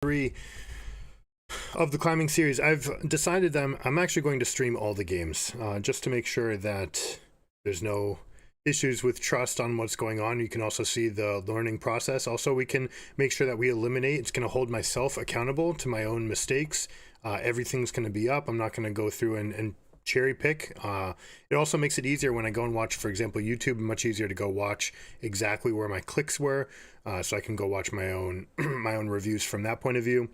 3 of the climbing series. I've decided that I'm actually going to stream all the games just to make sure that there's no issues with trust on what's going on. You can also see the learning process. Also, we can make sure that we eliminate. It's going to hold myself accountable to my own mistakes. Everything's going to be up. I'm not going to go through and cherry pick. It also makes it easier when I go and watch, for example, YouTube. Much easier to go watch exactly where my clicks were, so I can go watch my own my own reviews from that point of view.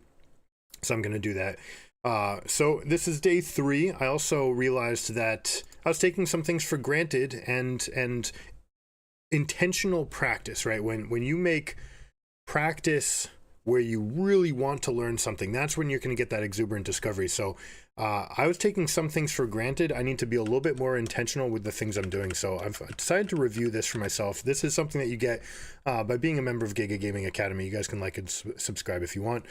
So I'm going to do that. So this is day 3. I also realized that I was taking some things for granted, and intentional practice, right? When you make practice where you really want to learn something, that's when you're going to get that exuberant discovery. So I was taking some things for granted. I need to be a little bit more intentional with the things I'm doing. So I've decided to review this for myself. This is something that you get by being a member of GIGA Gaming Academy. You guys can like and subscribe if you want.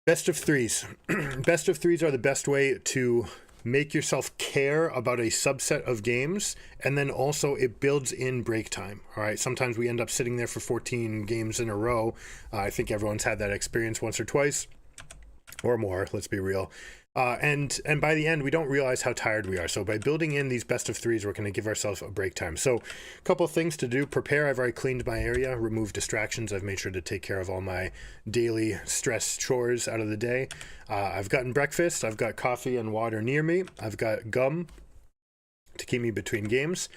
Best of threes. Best of threes are the best way to make yourself care about a subset of games, and then also it builds in break time. All right, sometimes we end up sitting there for 14 games in a row. I think everyone's had that experience once or twice or more, let's be real. And by the end, we don't realize how tired we are. So by building in these best of threes, we're going to give ourselves a break time. So a couple of things to do. Prepare. I've already cleaned my area, removed distractions. I've made sure to take care of all my daily stress chores out of the day. I've gotten breakfast. I've got coffee and water near me. I've got gum to keep me between games.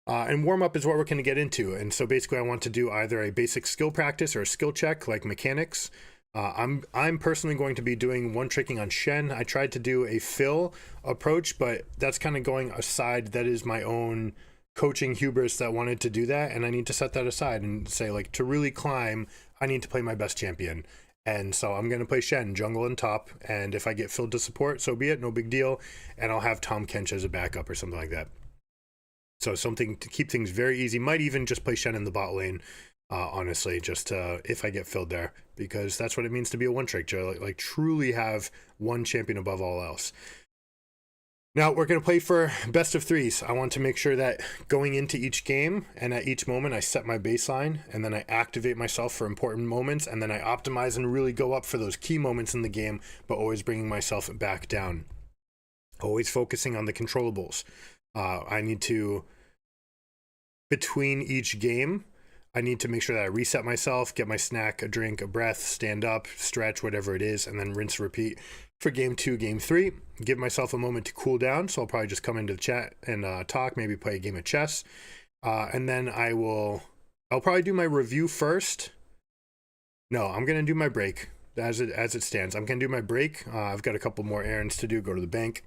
And warm up is what we're going to get into. And so basically I want to do either a basic skill practice or a skill check like mechanics. I'm personally going to be doing one tricking on Shen. I tried to do a fill approach, but that's kind of going aside. That is my own coaching hubris that wanted to do that, and I need to set that aside and say, like, to really climb, I need to play my best champion. And so I'm going to play Shen, jungle and top, and if I get filled to support, so be it, no big deal, and I'll have Tom Kench as a backup or something like that. So something to keep things very easy. Might even just play Shen in the bot lane. Honestly, just if I get filled there, because that's what it means to be a one-trick, Joe. Like truly have one champion above all else. Now we're going to play for best of threes. I want to make sure that going into each game and at each moment I set my baseline, and then I activate myself for important moments, and then I optimize and really go up for those key moments in the game, but always bringing myself back down. Always focusing on the controllables. I need to, between each game, I need to make sure that I reset myself, get my snack, a drink, a breath, stand up, stretch, whatever it is, and then rinse, repeat for game 2, game 3. Give myself a moment to cool down, so I'll probably just come into the chat and talk, maybe play a game of chess. And then I'll probably do my review first. No, I'm going to do my break as it stands. I'm going to do my break. I've got a couple more errands to do, go to the bank.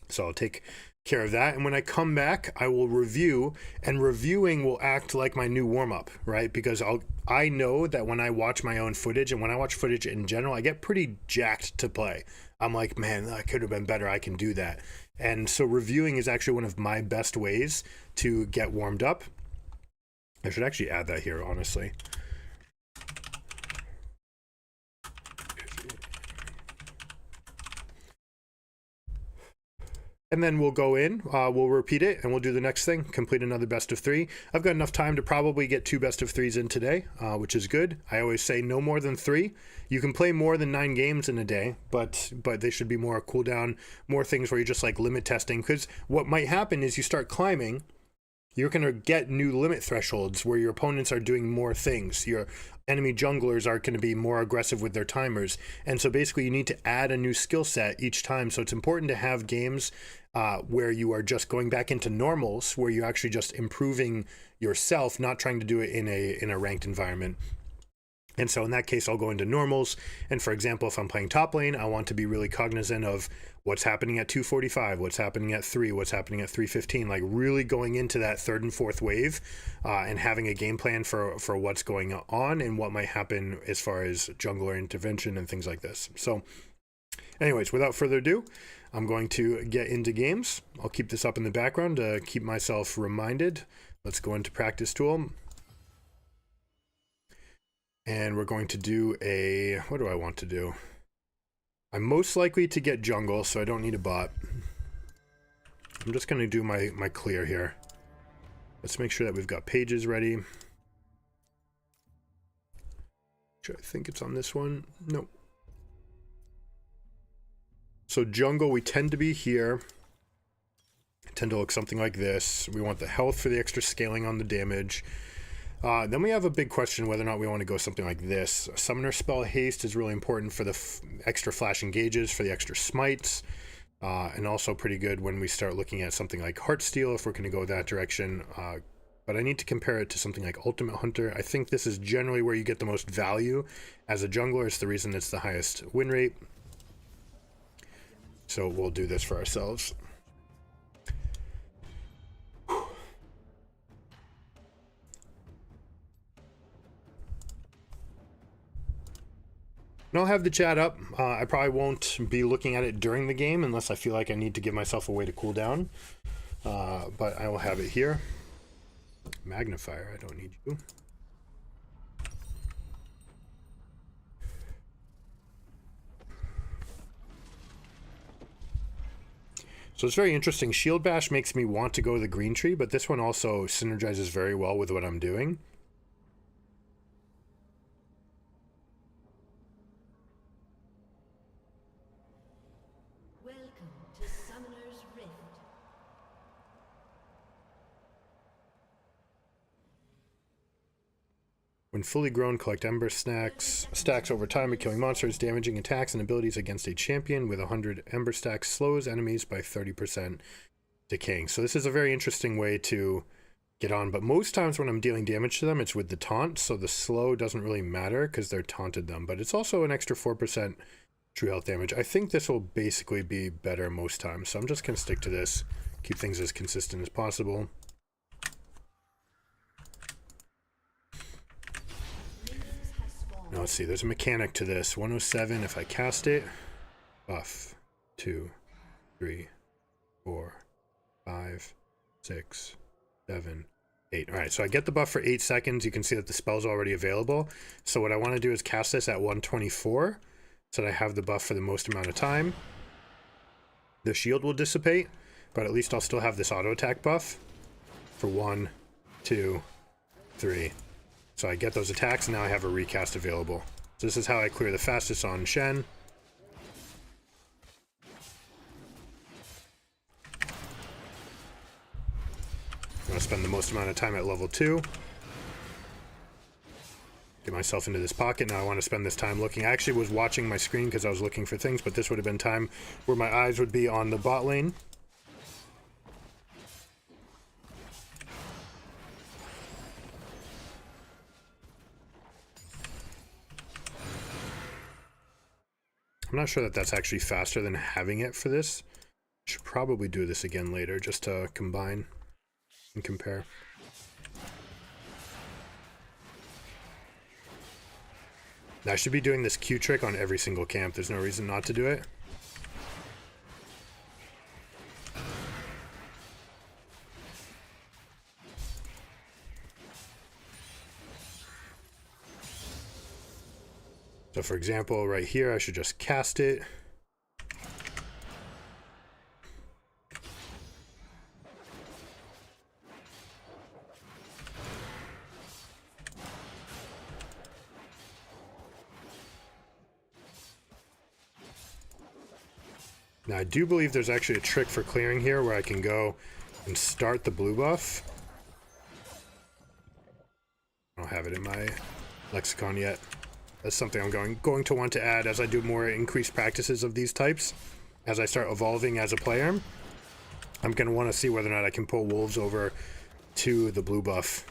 So I'll take care of that, and when I come back I will review, and reviewing will act like my new warm-up, right? Because I know that when I watch my own footage, and when I watch footage in general, I get pretty jacked to play. I'm like, man, that could have been better, I can do that. And so reviewing is actually one of my best ways to get warmed up. I should actually add that here, honestly. And then we'll go in, we'll repeat it, and we'll do the next thing, complete another best of 3. I've got enough time to probably get 2 best of 3s in today, which is good. I always say no more than 3. You can play more than 9 games in a day, but they should be more cooldown, more things where you're just like limit testing, because what might happen is you start climbing, you're going to get new limit thresholds where your opponents are doing more things. Your enemy junglers are going to be more aggressive with their timers. And so basically you need to add a new skill set each time. So it's important to have games where you are just going back into normals, where you're actually just improving yourself, not trying to do it in a ranked environment. And so in that case, I'll go into normals. And for example, if I'm playing top lane, I want to be really cognizant of what's happening at 245, what's happening at 3, what's happening at 315, like really going into that 3rd and 4th wave and having a game plan for what's going on and what might happen as far as jungler intervention and things like this. So anyways, without further ado, I'm going to get into games. I'll keep this up in the background to keep myself reminded. Let's go into practice tool. And we're going to do a, what do I want to do? I'm most likely to get jungle, so I don't need a bot. I'm just going to do my clear here. Let's make sure that we've got pages ready. I think it's on this one. Nope. So jungle, we tend to be here. Tend to look something like this. We want the health for the extra scaling on the damage. Then we have a big question whether or not we want to go something like this. Summoner spell haste is really important for the extra flash engages, for the extra smites, and also pretty good when we start looking at something like Heartsteel if we're going to go that direction. But I need to compare it to something like Ultimate Hunter. I think this is generally where you get the most value as a jungler. It's the reason it's the highest win rate. So we'll do this for ourselves. And I'll have the chat up. I probably won't be looking at it during the game unless I feel like I need to give myself a way to cool down. But I will have it here. Magnifier, I don't need you. So it's very interesting. Shield Bash makes me want to go the green tree, but this one also synergizes very well with what I'm doing. Welcome to Summoner's Rift. When fully grown, collect Ember stacks over time by killing monsters, damaging attacks and abilities against a champion with 100 Ember stacks, slows enemies by 30%, decaying. So this is a very interesting way to get on, but most times when I'm dealing damage to them, it's with the taunt, so the slow doesn't really matter because they're taunted them, but it's also an extra 4% true health damage. I think this will basically be better most times, so I'm just going to stick to this, keep things as consistent as possible. Now let's see, there's a mechanic to this. 107, if I cast it, buff 2, 3, 4, 5, 6, 7, 8. All right, so I get the buff for 8 seconds. You can see that the spell's already available. So what I want to do is cast this at 124 so that I have the buff for the most amount of time. The shield will dissipate, but at least I'll still have this auto attack buff for 1, 2, 3. So I get those attacks, and now I have a recast available. So this is how I clear the fastest on Shen. I'm going to spend the most amount of time at level 2. Get myself into this pocket. Now I want to spend this time looking. I actually was watching my screen because I was looking for things, but this would have been time where my eyes would be on the bot lane. I'm not sure that that's actually faster than having it for this. Should probably do this again later just to combine and compare. I should be doing this Q trick on every single camp. There's no reason not to do it. So for example, right here, I should just cast it. Now I do believe there's actually a trick for clearing here where I can go and start the blue buff. I don't have it in my lexicon yet. That's something I'm going to want to add as I do more increased practices of these types. As I start evolving as a player, I'm going to want to see whether or not I can pull wolves over to the blue buff.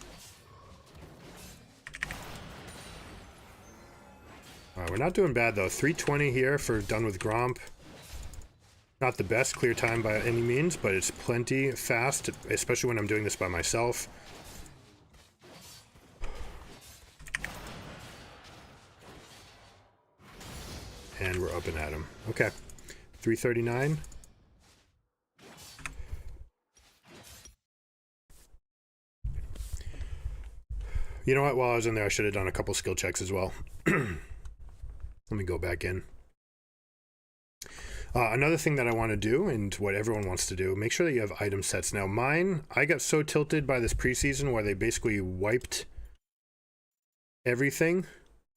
Alright, we're not doing bad though. 320 here for done with Gromp. Not the best clear time by any means, but it's plenty fast, especially when I'm doing this by myself. And we're up and at him. Okay. 339. You know what? While I was in there, I should have done a couple skill checks as well. Let me go back in. Another thing that I want to do, and what everyone wants to do, make sure that you have item sets. Now mine, I got so tilted by this preseason where they basically wiped everything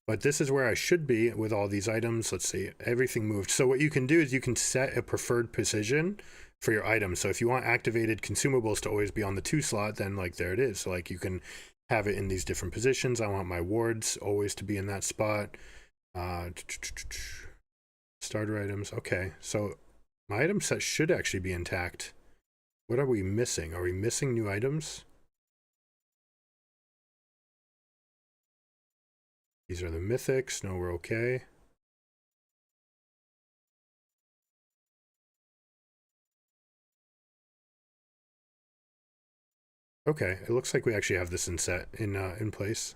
But this is where I should be with all these items. Let's see, everything moved. So what you can do is you can set a preferred position for your items. So if you want activated consumables to always be on the 2 slot, then like there it is. So like you can have it in these different positions. I want my wards always to be in that spot. Starter items. Okay, so my item set should actually be intact. What are we missing? Are we missing new items? These are the mythics. No, we're okay. Okay, it looks like we actually have this in place.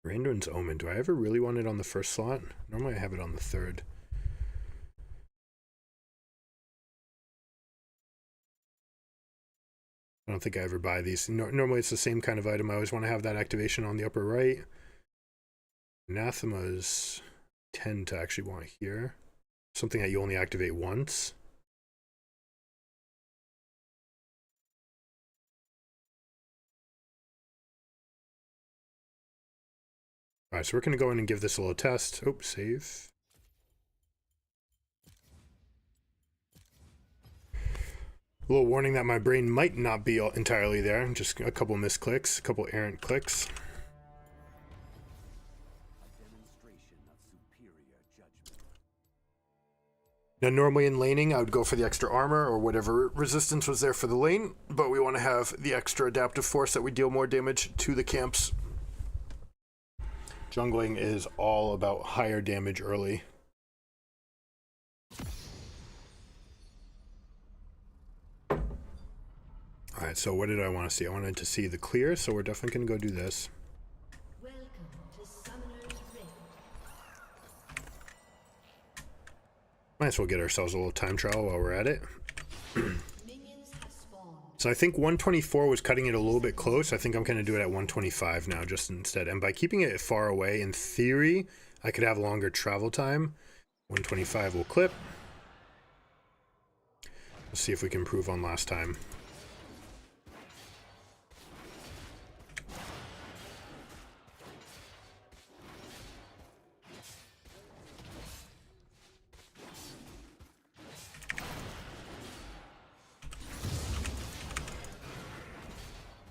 Randuin's Omen. Do I ever really want it on the 1st slot? Normally I have it on the 3rd. I don't think I ever buy these. Normally it's the same kind of item. I always want to have that activation on the upper right. Anathemas tend to actually want here. Something that you only activate once. Alright, so we're going to go in and give this a little test. Oh, save. A little warning that my brain might not be entirely there. Just a couple misclicks, a couple errant clicks. Now, normally in laning, I would go for the extra armor or whatever resistance was there for the lane, but we want to have the extra adaptive force that we deal more damage to the camps. Jungling is all about higher damage early. Alright, so what did I want to see? I wanted to see the clear, so we're definitely going to go do this. Welcome to Summoner's Rift. Might as well get ourselves a little time trial while we're at it. Minions have spawned. So I think 124 was cutting it a little bit close. I think I'm going to do it at 125 now just instead. And by keeping it far away, in theory, I could have longer travel time. 125 will clip. Let's see if we can improve on last time.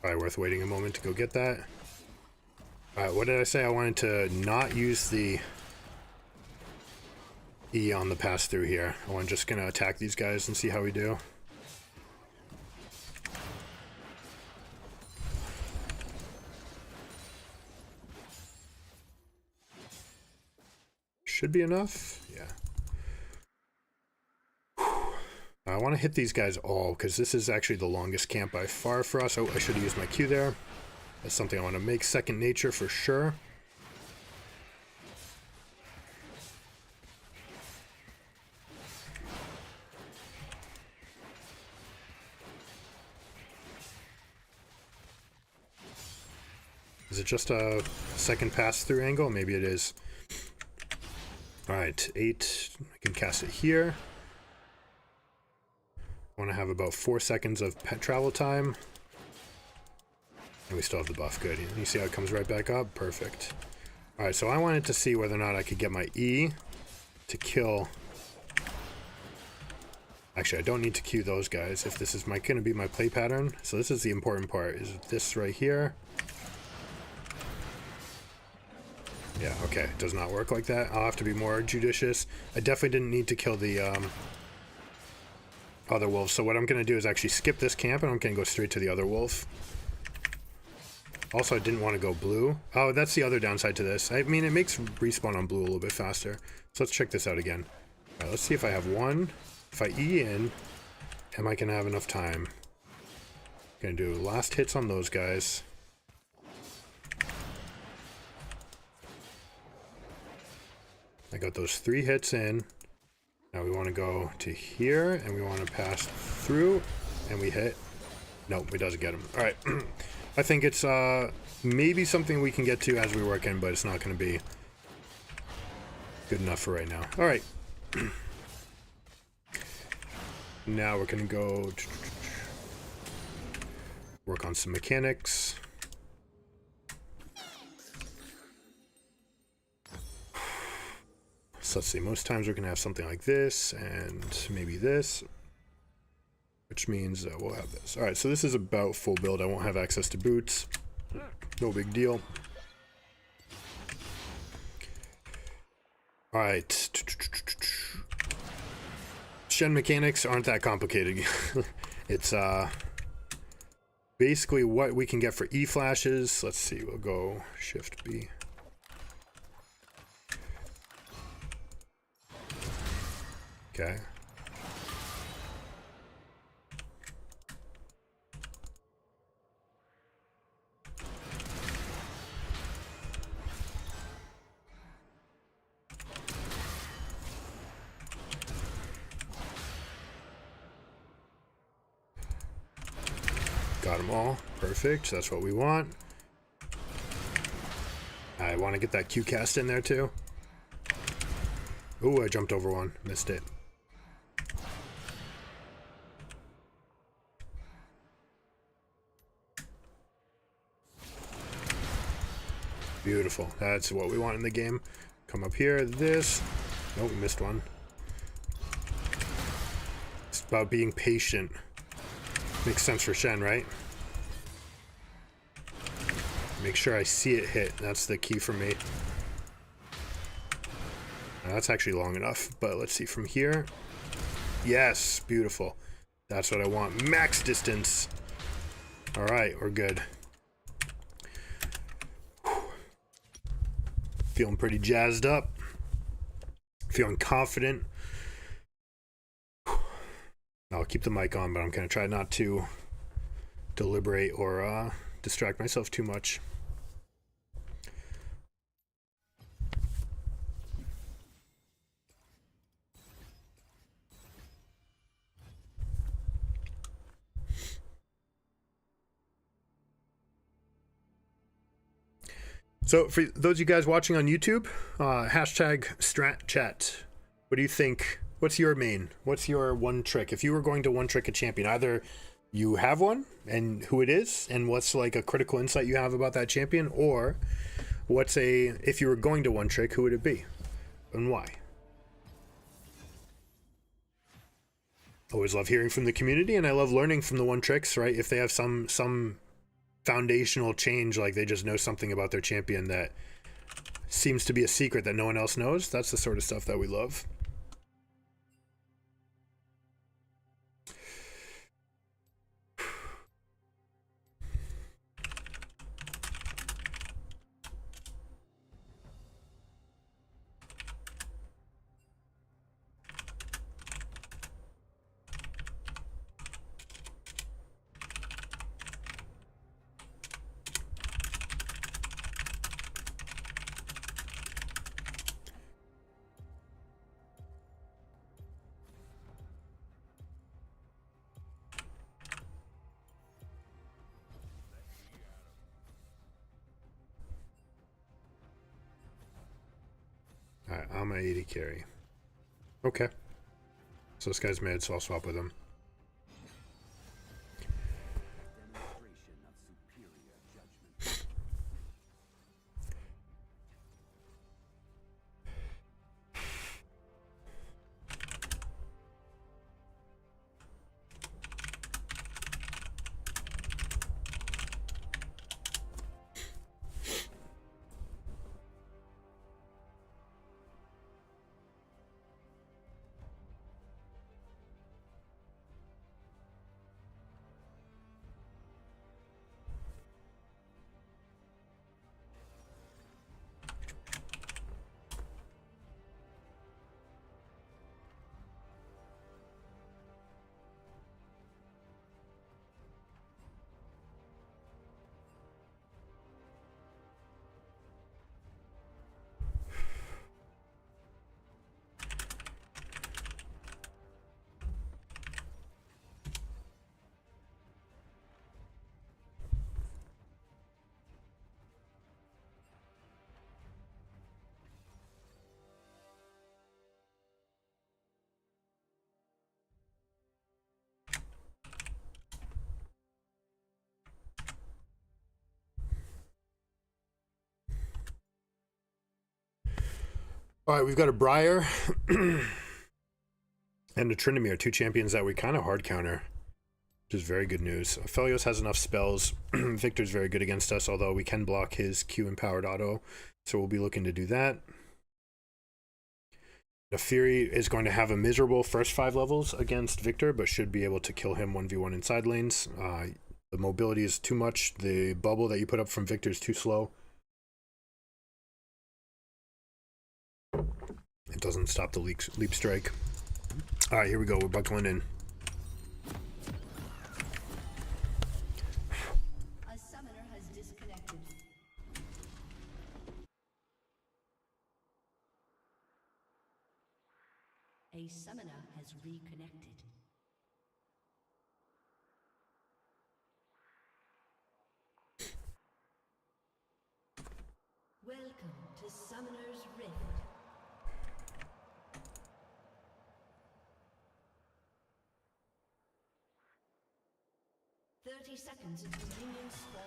Probably worth waiting a moment to go get that. Alright, what did I say? I wanted to not use the E on the pass through here. I'm just going to attack these guys and see how we do. Should be enough. Yeah. I want to hit these guys all because this is actually the longest camp by far for us. Oh, I should have used my Q there. That's something I want to make second nature for sure. Is it just a second pass through angle? Maybe it is. Alright, 8. I can cast it here. I want to have about 4 seconds of travel time. And we still have the buff. Good. You see how it comes right back up? Perfect. Alright, so I wanted to see whether or not I could get my E to kill. Actually, I don't need to queue those guys if this is going to be my play pattern. So this is the important part, is this right here. Yeah, okay. It does not work like that. I'll have to be more judicious. I definitely didn't need to kill the other wolves. So what I'm going to do is actually skip this camp and I'm going to go straight to the other wolf. Also, I didn't want to go blue. Oh, that's the other downside to this. I mean, it makes respawn on blue a little bit faster. So let's check this out again. All right, let's see if I have one. If I E in, am I going to have enough time? Going to do last hits on those guys. I got those 3 hits in. Now we want to go to here and we want to pass through and we hit. Nope, it doesn't get him. All right. I think it's maybe something we can get to as we work in, but it's not going to be good enough for right now. All right. Now we're going to go work on some mechanics. So let's see, most times we're gonna have something like this and maybe this, which means we'll have this. All right, so this is about full build. I won't have access to boots. No big deal. All right. Shen mechanics aren't that complicated. It's basically what we can get for E flashes. Let's see, we'll go Shift B. Okay. Got them all. Perfect. That's what we want. I want to get that Q cast in there too. Ooh, I jumped over one. Missed it. Beautiful. That's what we want in the game. Come up here. This. Nope, missed one. It's about being patient. Makes sense for Shen, right? Make sure I see it hit. That's the key for me. That's actually long enough, but let's see from here. Yes, beautiful. That's what I want. Max distance. All right, we're good. Feeling pretty jazzed up. Feeling confident. I'll keep the mic on, but I'm going to try not to deliberate or distract myself too much. So for those of you guys watching on YouTube, hashtag StratChat. What do you think? What's your main? What's your one trick? If you were going to one trick a champion, either you have one and who it is, and what's like a critical insight you have about that champion, or if you were going to one trick, who would it be and why? Always love hearing from the community, and I love learning from the one tricks, right? If they have some foundational change, like they just know something about their champion that seems to be a secret that no one else knows, that's the sort of stuff that we love. Alright, I'm an 80 carry. Okay. So this guy's mid, so I'll swap with him. All right, we've got a Briar and a Tryndamere, two champions that we kind of hard counter, which is very good news. Aphelios has enough spells. Victor's very good against us, although we can block his Q-empowered auto, so we'll be looking to do that. The Fury is going to have a miserable first 5 levels against Victor, but should be able to kill him 1v1 in side lanes. The mobility is too much. The bubble that you put up from Victor is too slow. It doesn't stop the leap strike. All right, here we go. We're buckling in. A summoner has disconnected. A summoner has reconnected. Welcome to Summoner's Rift. Seconds until minions spawn.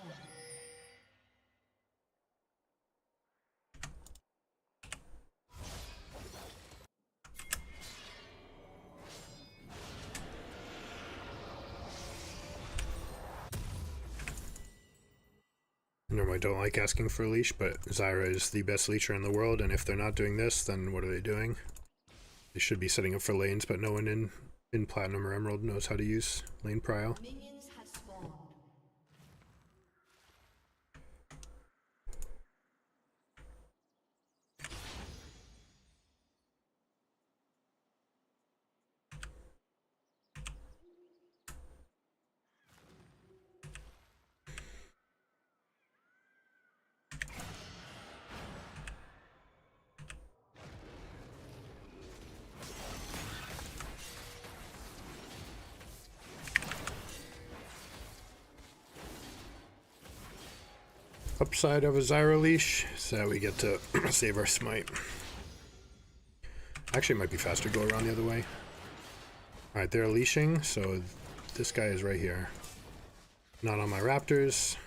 Normally don't like asking for a leash, but Zyra is the best leacher in the world, and if they're not doing this, then what are they doing? They should be setting up for lanes, but no one in Platinum or Emerald knows how to use lane prio. Minions have spawned. Upside of a Zyra leash, so we get to save our smite. Actually, it might be faster to go around the other way. Alright, they're leashing, so this guy is right here. Not on my raptors.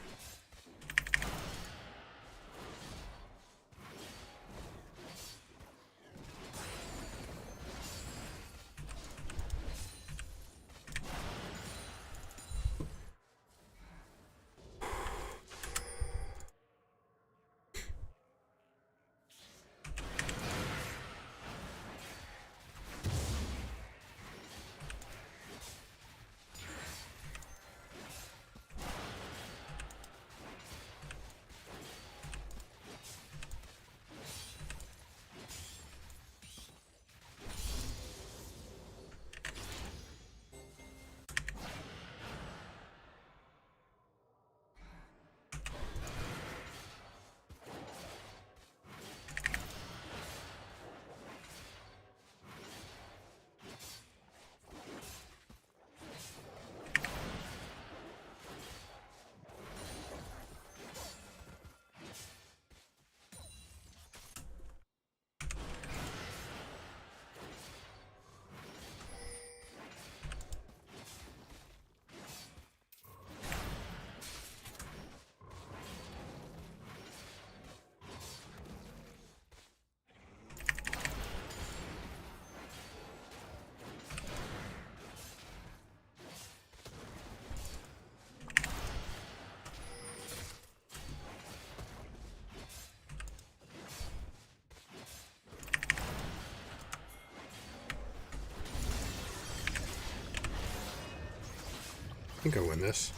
I think I win this.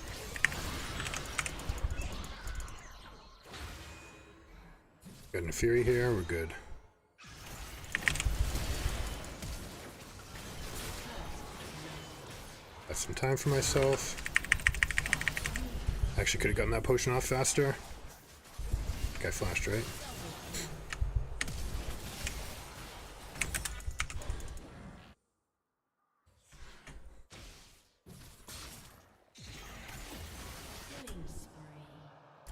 Got a Fury here, we're good. Got some time for myself. Actually could have gotten that potion off faster. Guy flashed, right?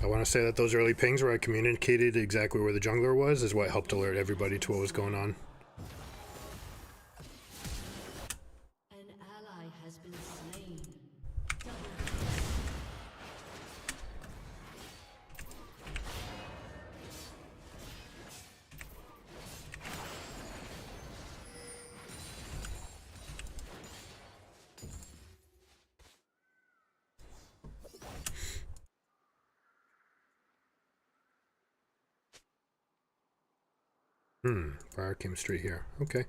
I want to say that those early pings where I communicated exactly where the jungler was is what helped alert everybody to what was going on. An ally has been slain. Fire came straight here. Okay.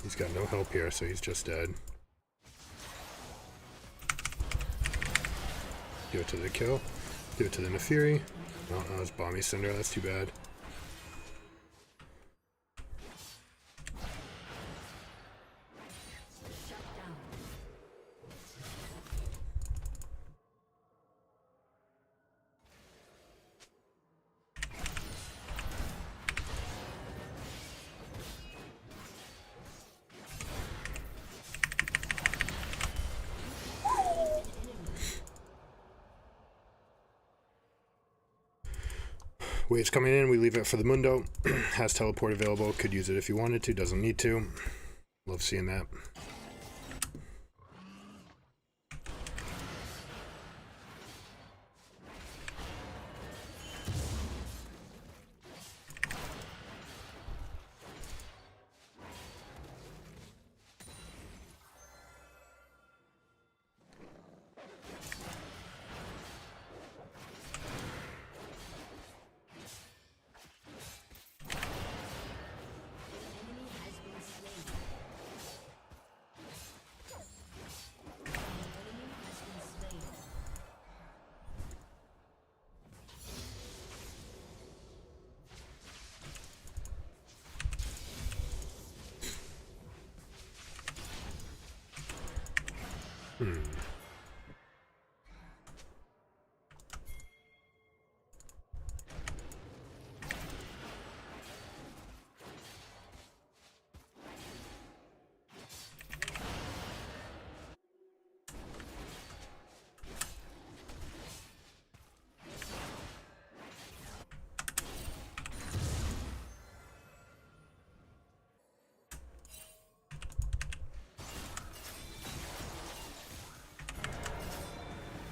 He's got no help here, so he's just dead. Do it to the kill. Do it to the Nefiri. Oh, that was Bomby Cinder. That's too bad. Waves coming in, we leave it for the Mundo. Has teleport available, could use it if you wanted to, doesn't need to. Love seeing that.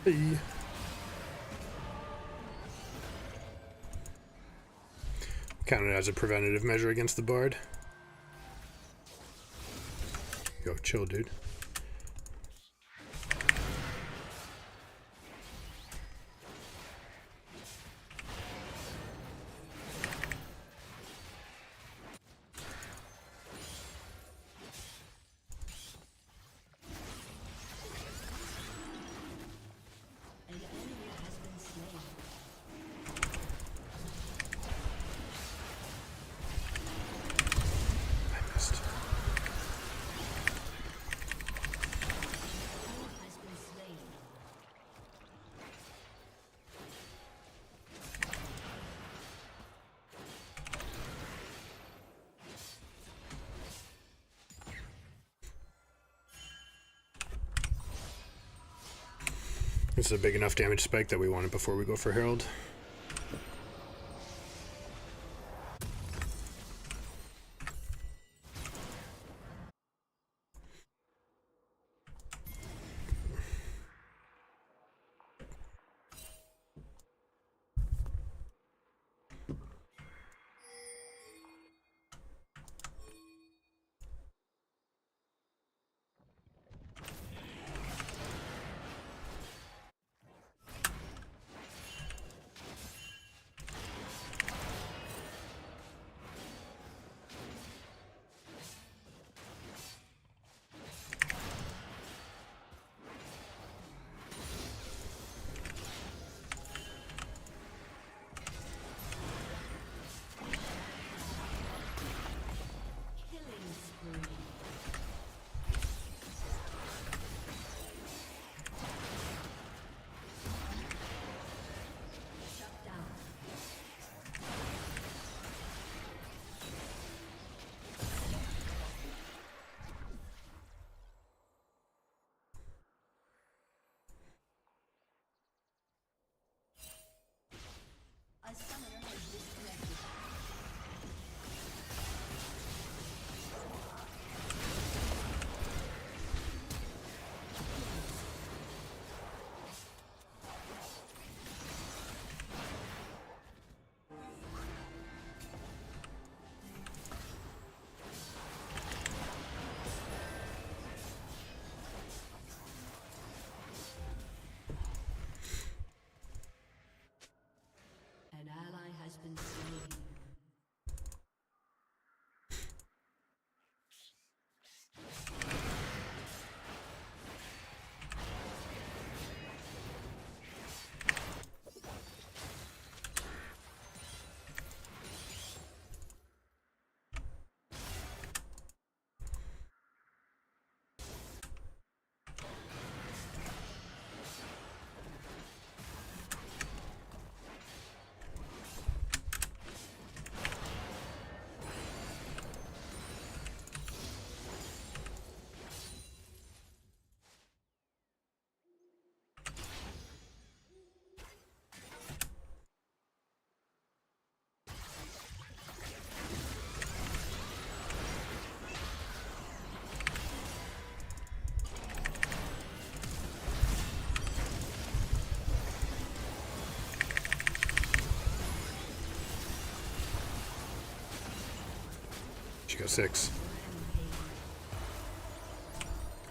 Hey. Counted as a preventative measure against the Bard. Yo, chill, dude. This is a big enough damage spike that we want it before we go for Herald. She got 6.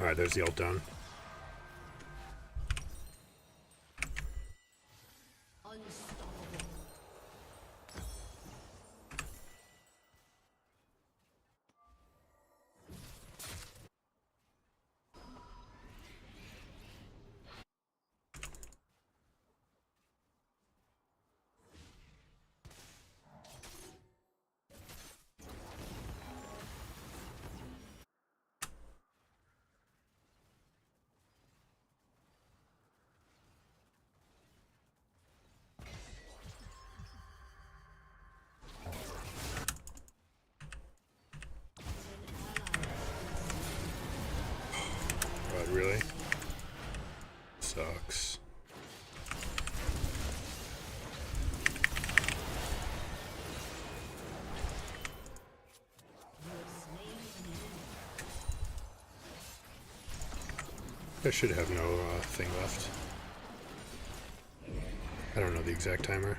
Alright, there's the ult down. Unstoppable. God, really? Sucks. I should have no thing left. I don't know the exact timer.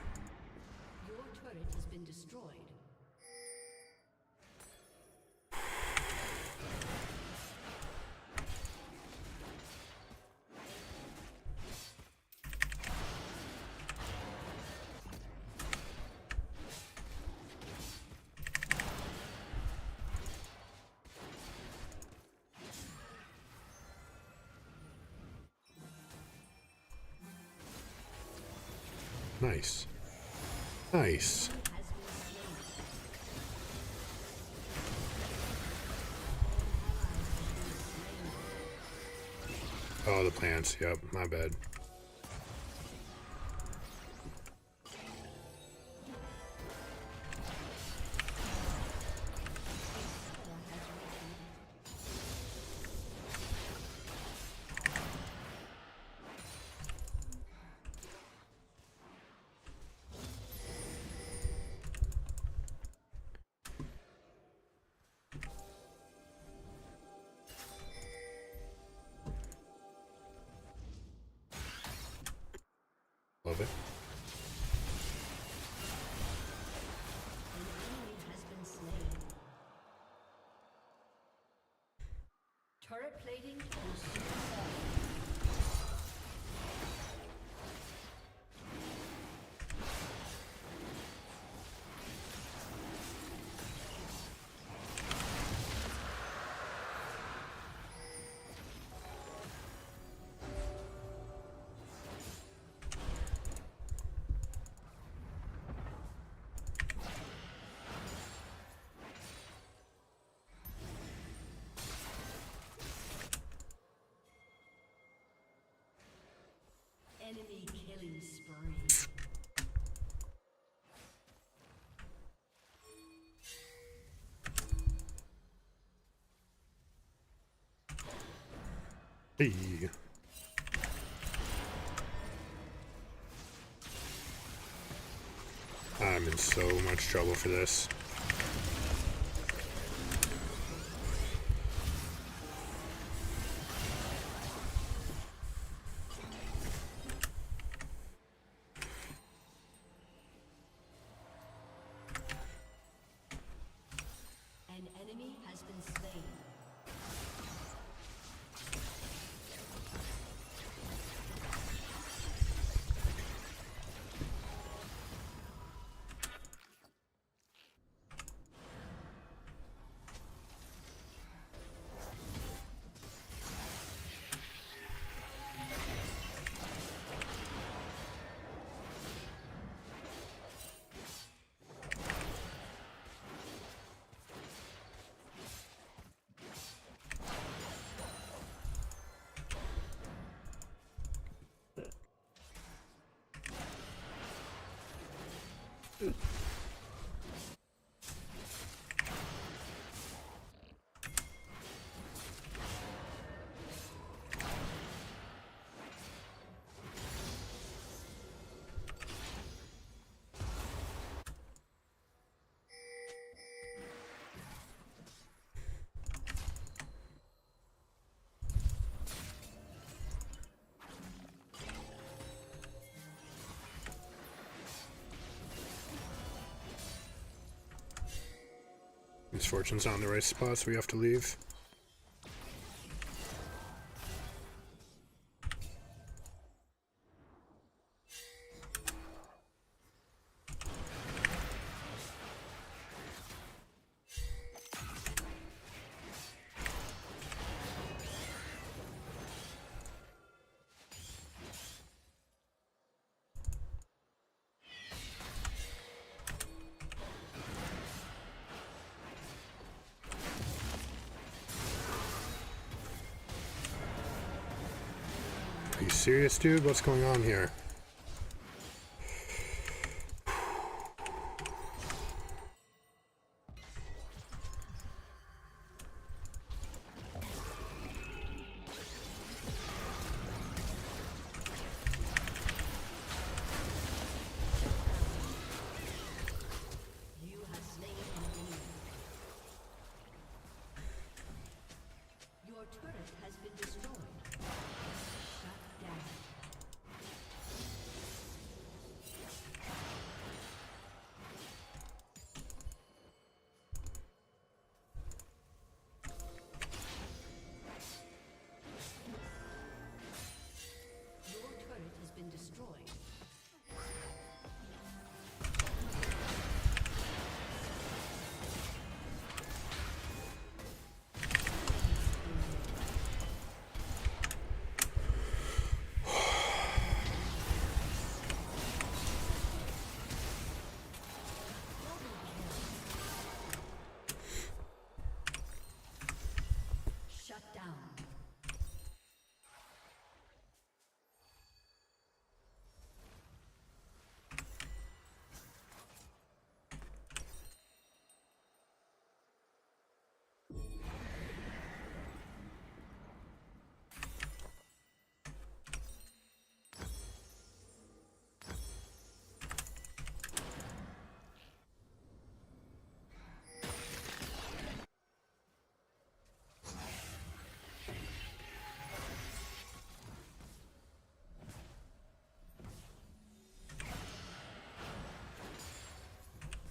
Your turret has been destroyed. Nice. Nice. Oh, the plants. Yep, my bad. Love it. An enemy has been slain. Turret plating will soon fall. Enemy killing spree. Hey. I'm in so much trouble for this. An enemy has been slain. Misfortune's not in the right spot, so we have to leave. Are you serious, dude? What's going on here? You have slain an enemy. Your turret has been destroyed. Shut down. Your turret has been destroyed. Shut down.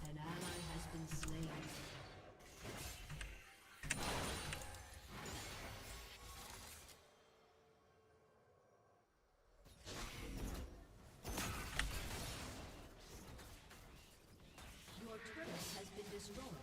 An ally has been slain. Your turret has been destroyed.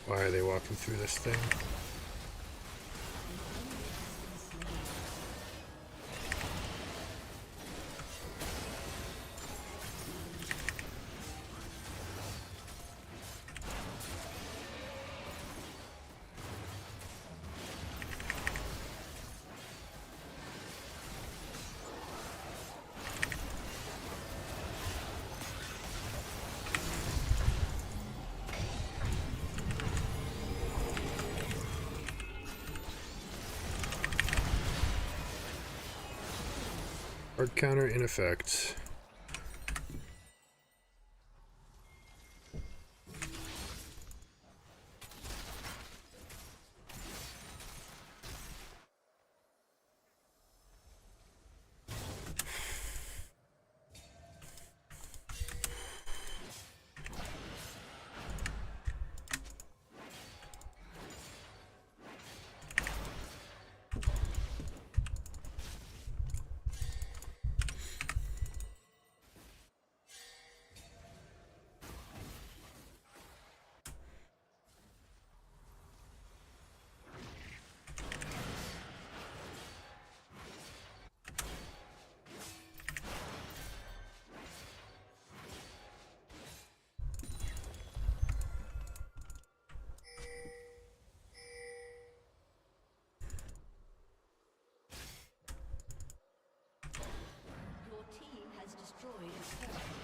Why are they walking through this thing? Hard counter in effect. Your team has destroyed a turret.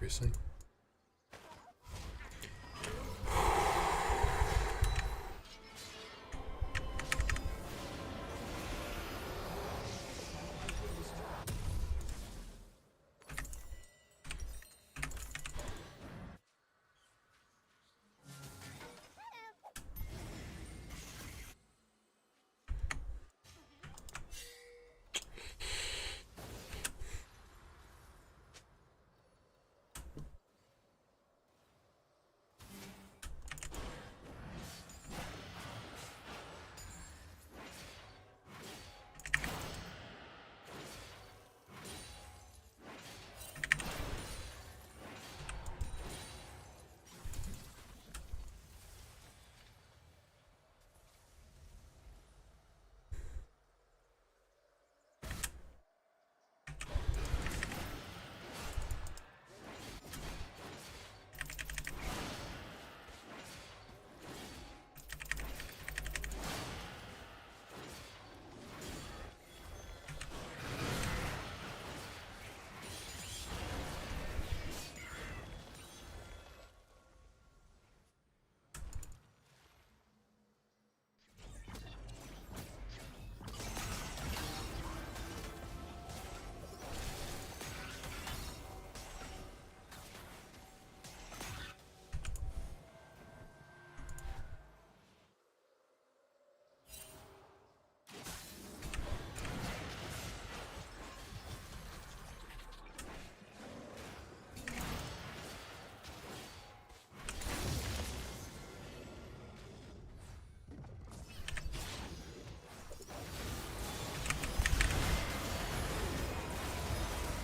Seriously?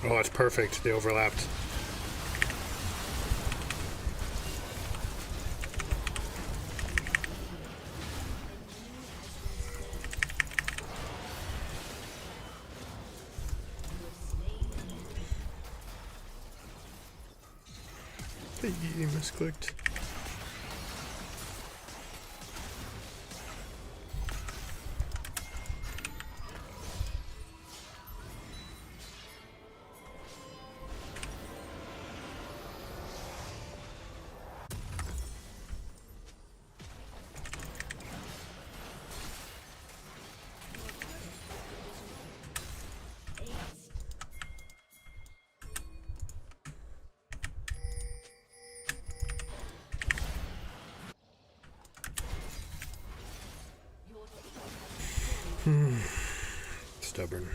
Oh, that's perfect. They overlapped. Hey, misclicked. Stubborn.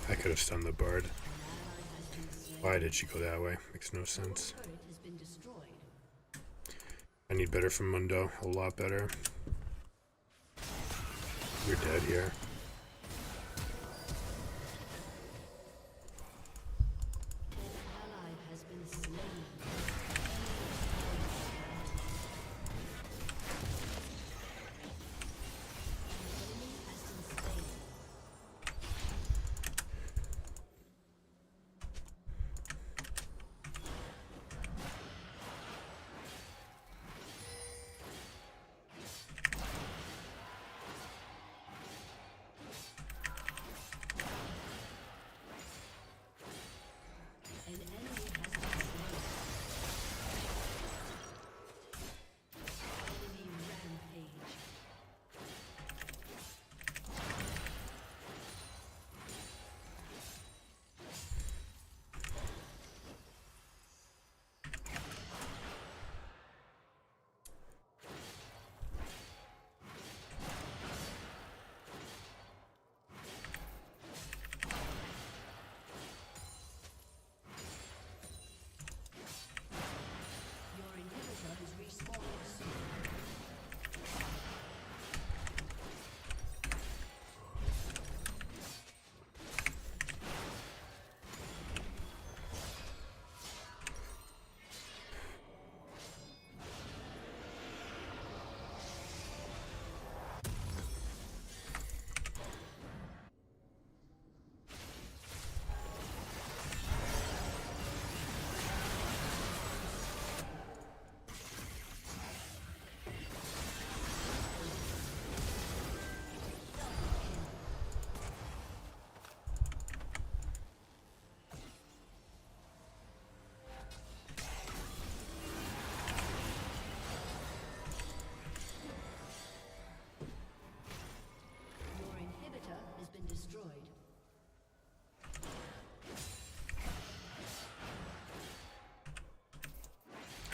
I could have stunned the bard. Why did she go that way? Makes no sense. I need better from Mundo. A lot better. You're dead here.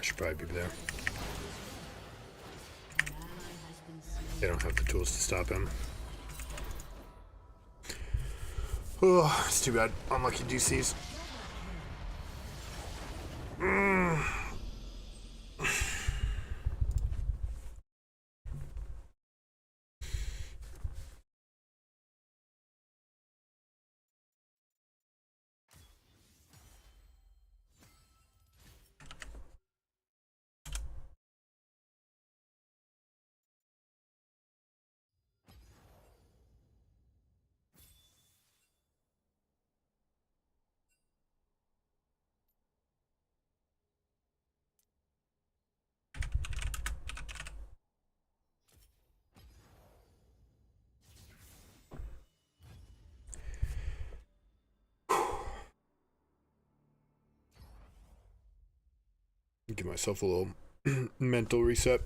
I should probably be there. They don't have the tools to stop him. Oh, it's too bad. Unlucky DCs. Give myself a little mental reset.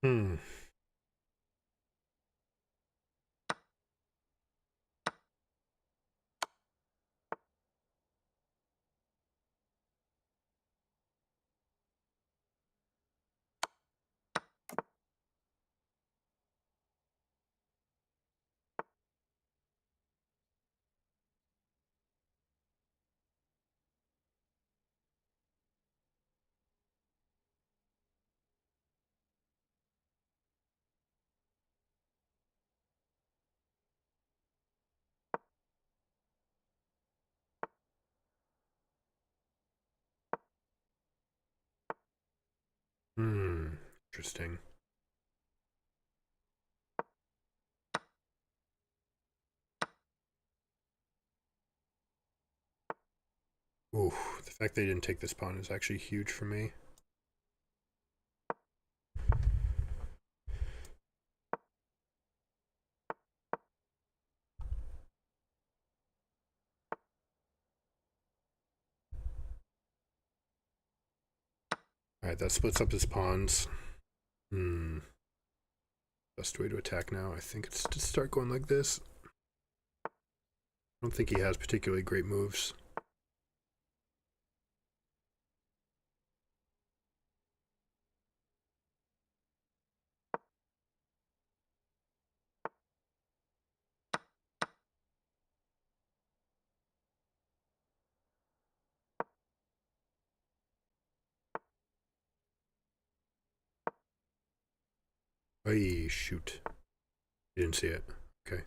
Hmm. Hmm. Interesting. Ooh, the fact they didn't take this pawn is actually huge for me. Alright, that splits up his pawns. Hmm. Best way to attack now, I think it's to start going like this. I don't think he has particularly great moves. Ay, shoot. You didn't see it. Okay.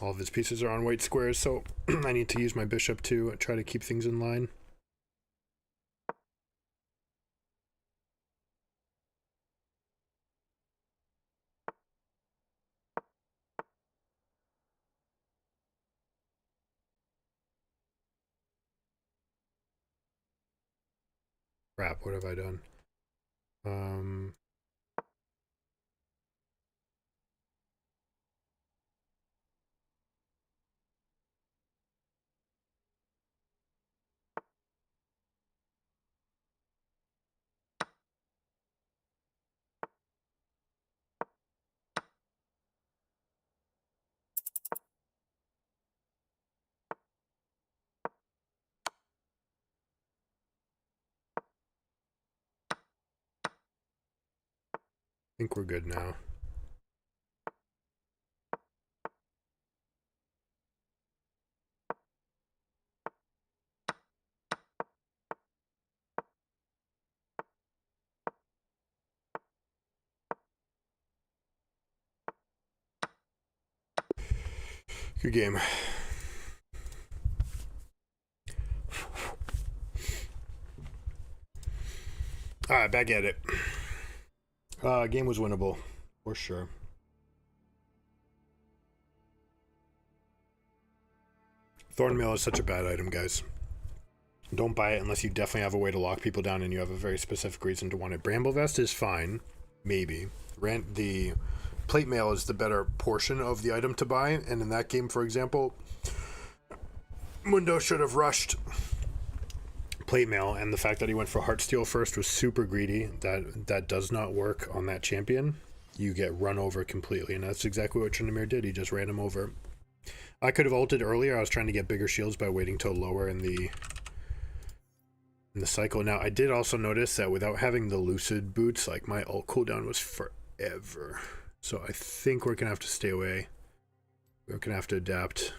All of his pieces are on white squares, so I need to use my bishop to try to keep things in line. Crap, what have I done? Um, I think we're good now. Good game. Alright, back at it. Game was winnable, for sure. Thornmail is such a bad item, guys. Don't buy it unless you definitely have a way to lock people down and you have a very specific reason to want it. Bramble Vest is fine, maybe. The plate mail is the better portion of the item to buy, and in that game, for example, Mundo should have rushed plate mail, and the fact that he went for Heartsteel first was super greedy. That does not work on that champion. You get run over completely, and that's exactly what Tryndamere did. He just ran him over. I could have ulted earlier. I was trying to get bigger shields by waiting till lower in the cycle. Now, I did also notice that without having the Lucid boots, like, my ult cooldown was forever. So I think we're gonna have to stay away. We're gonna have to adapt.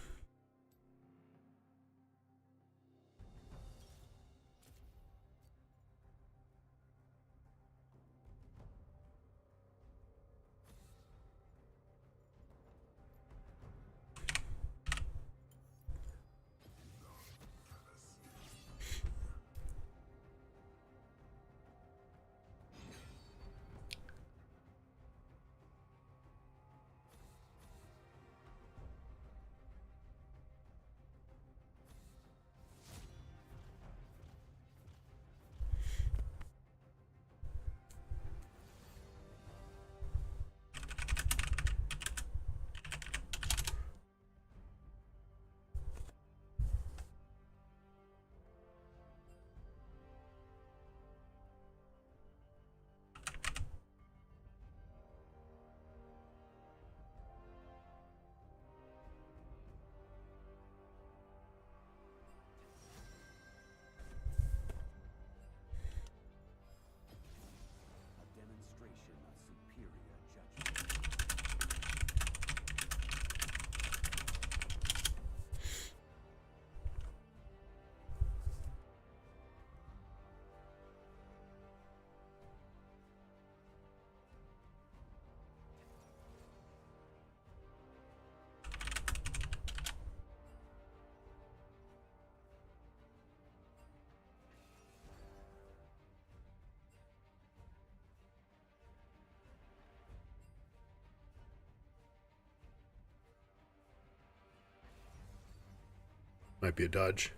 Might be a dodge.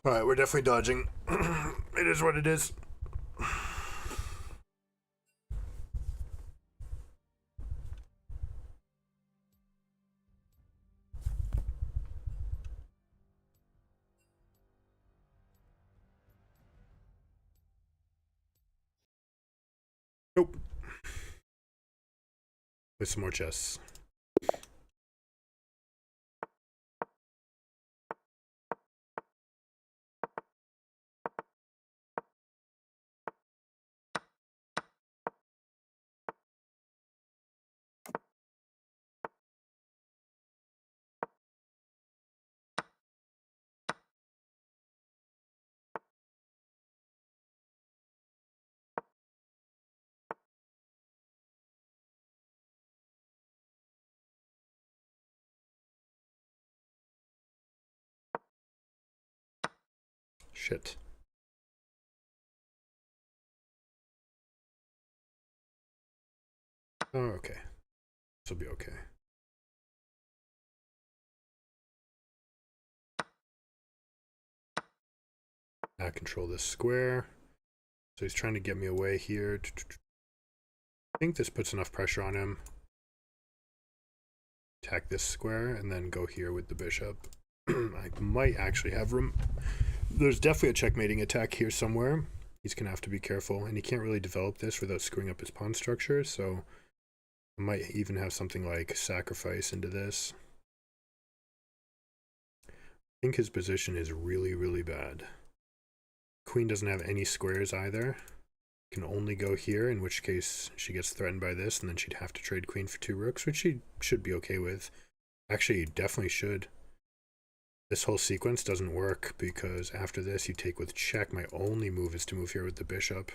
Alright, we're definitely dodging. It is what it is. Nope. With some more chests. Shit. Oh, okay. This will be okay. Now control this square. So he's trying to get me away here. I think this puts enough pressure on him. Attack this square and then go here with the bishop. I might actually have room. There's definitely a checkmating attack here somewhere. He's going to have to be careful. And he can't really develop this without screwing up his pawn structure. So I might even have something like sacrifice into this. I think his position is really, really bad. Queen doesn't have any squares either. Can only go here, in which case she gets threatened by this, and then she'd have to trade queen for 2 rooks, which she should be okay with. Actually, definitely should. This whole sequence doesn't work, because after this you take with check. My only move is to move here with the bishop.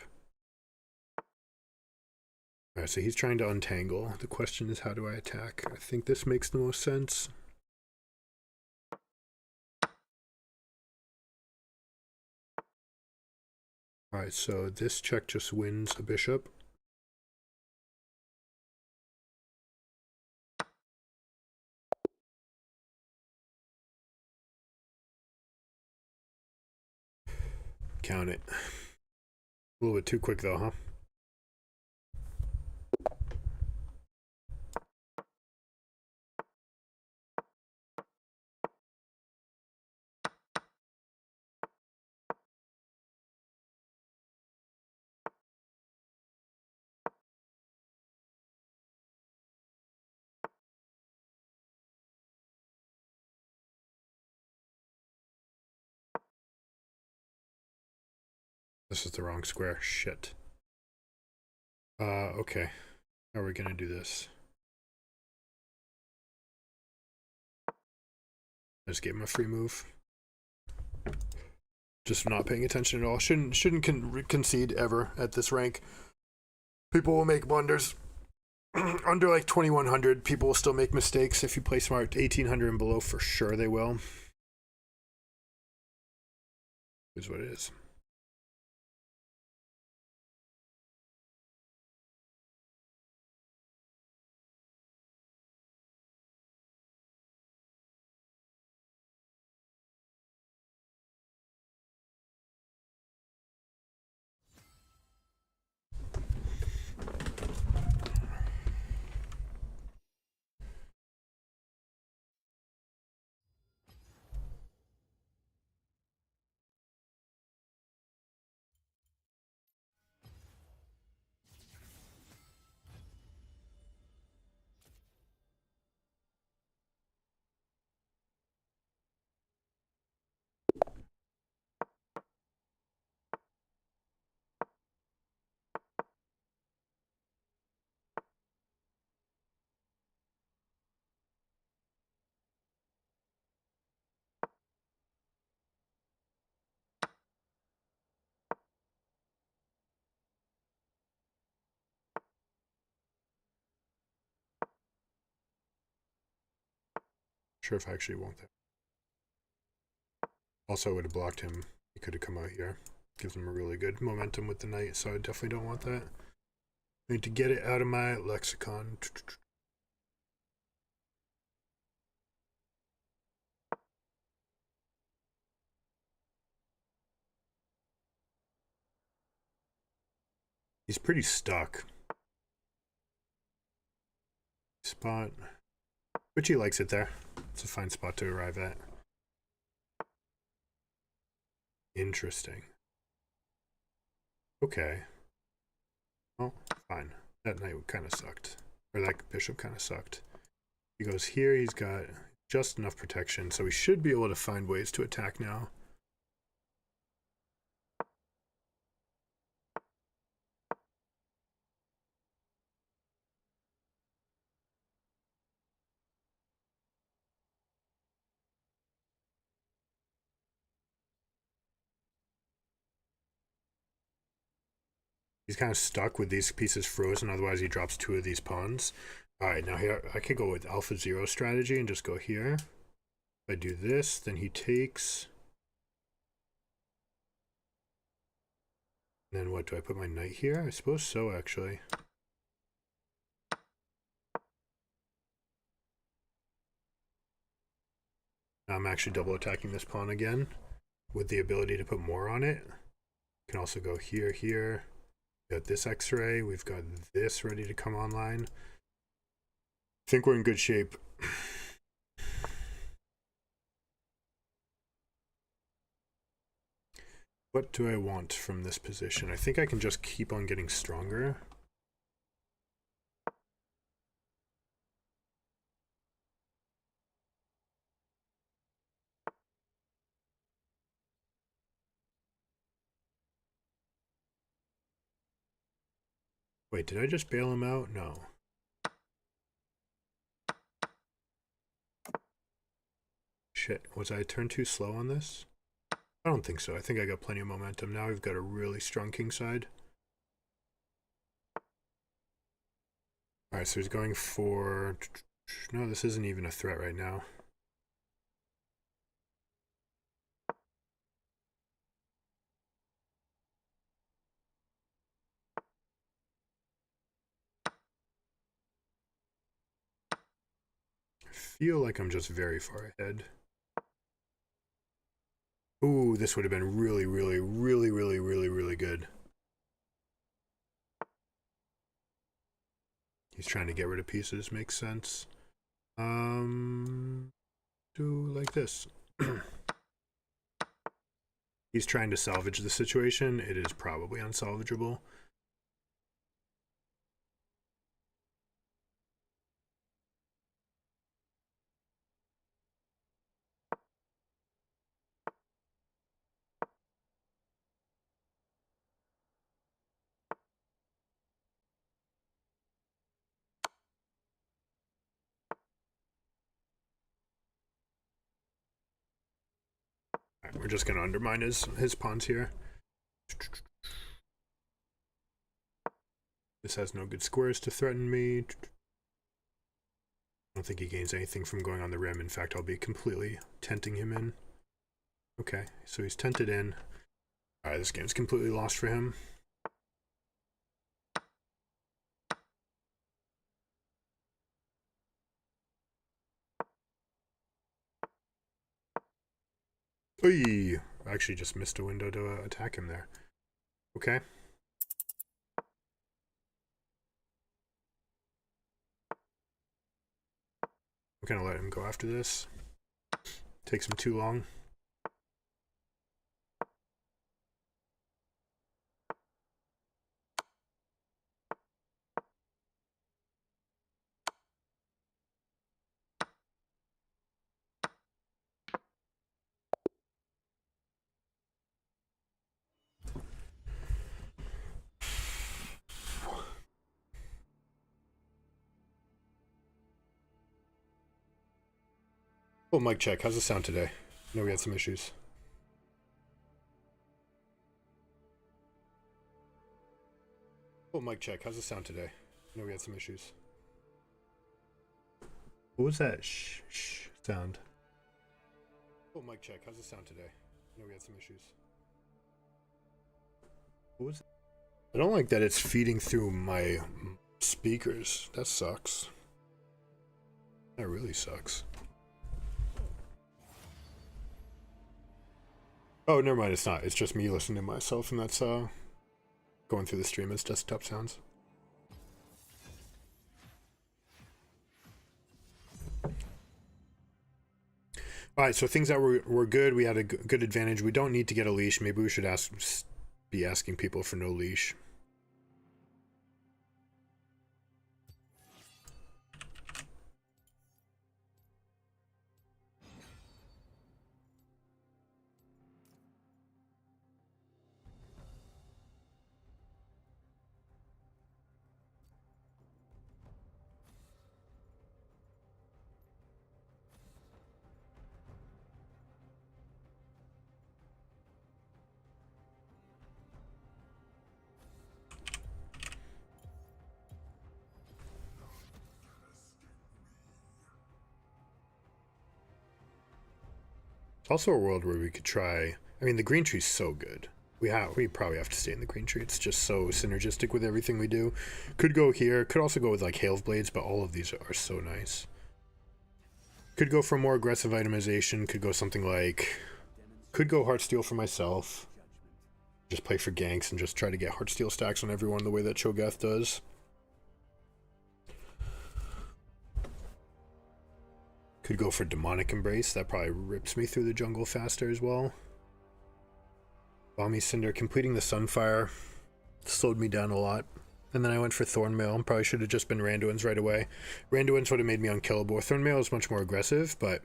Alright, so he's trying to untangle. The question is, how do I attack? I think this makes the most sense. Alright, so this check just wins a bishop. Count it. A little bit too quick though, huh? This is the wrong square. Shit. Okay. How are we gonna do this? I just gave him a free move. Just not paying attention at all. Shouldn't concede ever at this rank. People will make blunders. Under like 2100, people will still make mistakes. If you play smart, 1800 and below, for sure they will. Is what it is. sure if I actually want that. Also, I would have blocked him. He could have come out here. Gives him a really good momentum with the knight, so I definitely don't want that. I need to get it out of my lexicon. He's pretty stuck. Spot. But he likes it there. It's a fine spot to arrive at. Interesting. Okay. Well, fine. That knight kind of sucked. Or that bishop kind of sucked. He goes here, he's got just enough protection, so we should be able to find ways to attack now. He's kind of stuck with these pieces frozen, otherwise he drops two of these pawns. Alright, now here I could go with Alpha Zero strategy and just go here. If I do this, then he takes. And then what, do I put my knight here? I suppose so, actually. Now I'm actually double attacking this pawn again with the ability to put more on it. Can also go here, here. Got this X-ray. We've got this ready to come online. I think we're in good shape. What do I want from this position? I think I can just keep on getting stronger. Wait, did I just bail him out? No. Shit, was I turned too slow on this? I don't think so. I think I got plenty of momentum. Now we've got a really strong kingside. Alright, so he's going for... No, this isn't even a threat right now. I feel like I'm just very far ahead. Ooh, this would have been really, really, really, really, really, really good. He's trying to get rid of pieces, makes sense. Do like this. He's trying to salvage the situation. It is probably unsalvageable. Right, we're just going to undermine his pawns here. This has no good squares to threaten me. I don't think he gains anything from going on the rim. In fact, I'll be completely tenting him in. Okay, so he's tented in. Alright, this game's completely lost for him. Oy! I actually just missed a window to attack him there. Okay. I'm gonna let him go after this. Takes him too long. Oh, mic check. How's the sound today? I know we had some issues. Oh, mic check. How's the sound today? I know we had some issues. What was that? Shh, shh. Sound. Oh, mic check. How's the sound today? I know we had some issues. What was it? I don't like that it's feeding through my speakers. That sucks. That really sucks. Oh, never mind. It's not. It's just me listening to myself, and that's going through the stream as desktop sounds. All right, so things that were good. We had a good advantage. We don't need to get a leash. Maybe we should be asking people for no leash. It's also a world where we could try. I mean, the green tree's so good. We probably have to stay in the green tree. It's just so synergistic with everything we do. Could go here. Could also go with like hail blades, but all of these are so nice. Could go for more aggressive itemization. Could go something like. Could go Heartsteel for myself. Just play for ganks and just try to get Heartsteel stacks on everyone the way that Cho'Gath does. Could go for Demonic Embrace. That probably rips me through the jungle faster as well. Balmy Cinder. Completing the Sunfire slowed me down a lot. And then I went for Thornmail. Probably should have just been Randuin's right away. Randuin's would have made me unkillable. Thornmail is much more aggressive, but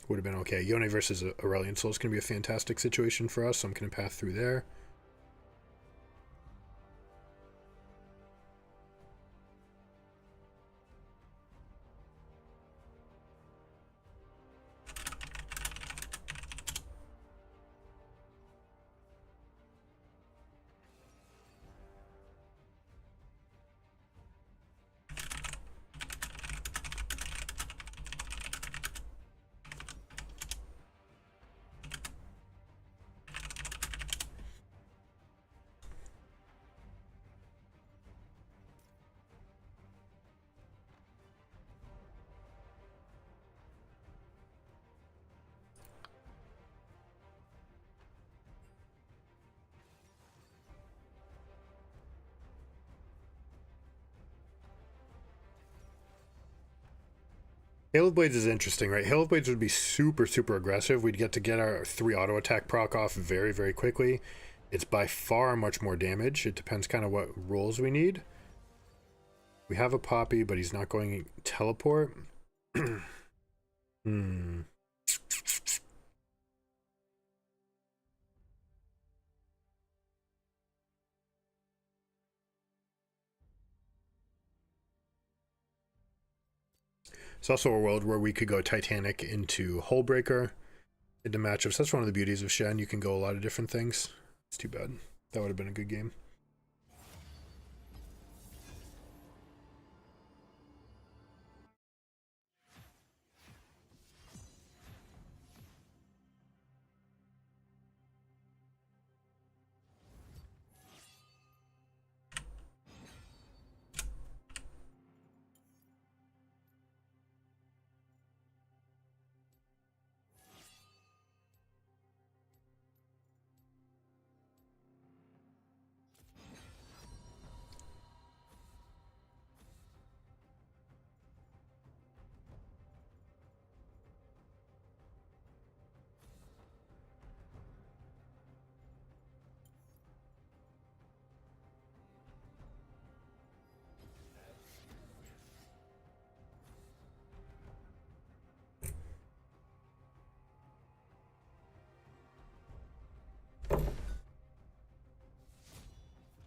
would have been okay. Yone versus Aurelion Soul is going to be a fantastic situation for us, so I'm going to path through there. Hail of Blades is interesting, right? Hail of Blades would be super, super aggressive. We'd get our 3 auto attack proc off very, very quickly. It's by far much more damage. It depends kind of what rolls we need. We have a Poppy, but he's not going teleport. It's also a world where we could go Titanic into Hullbreaker into matchups. That's one of the beauties of Shen. You can go a lot of different things. It's too bad. That would have been a good game.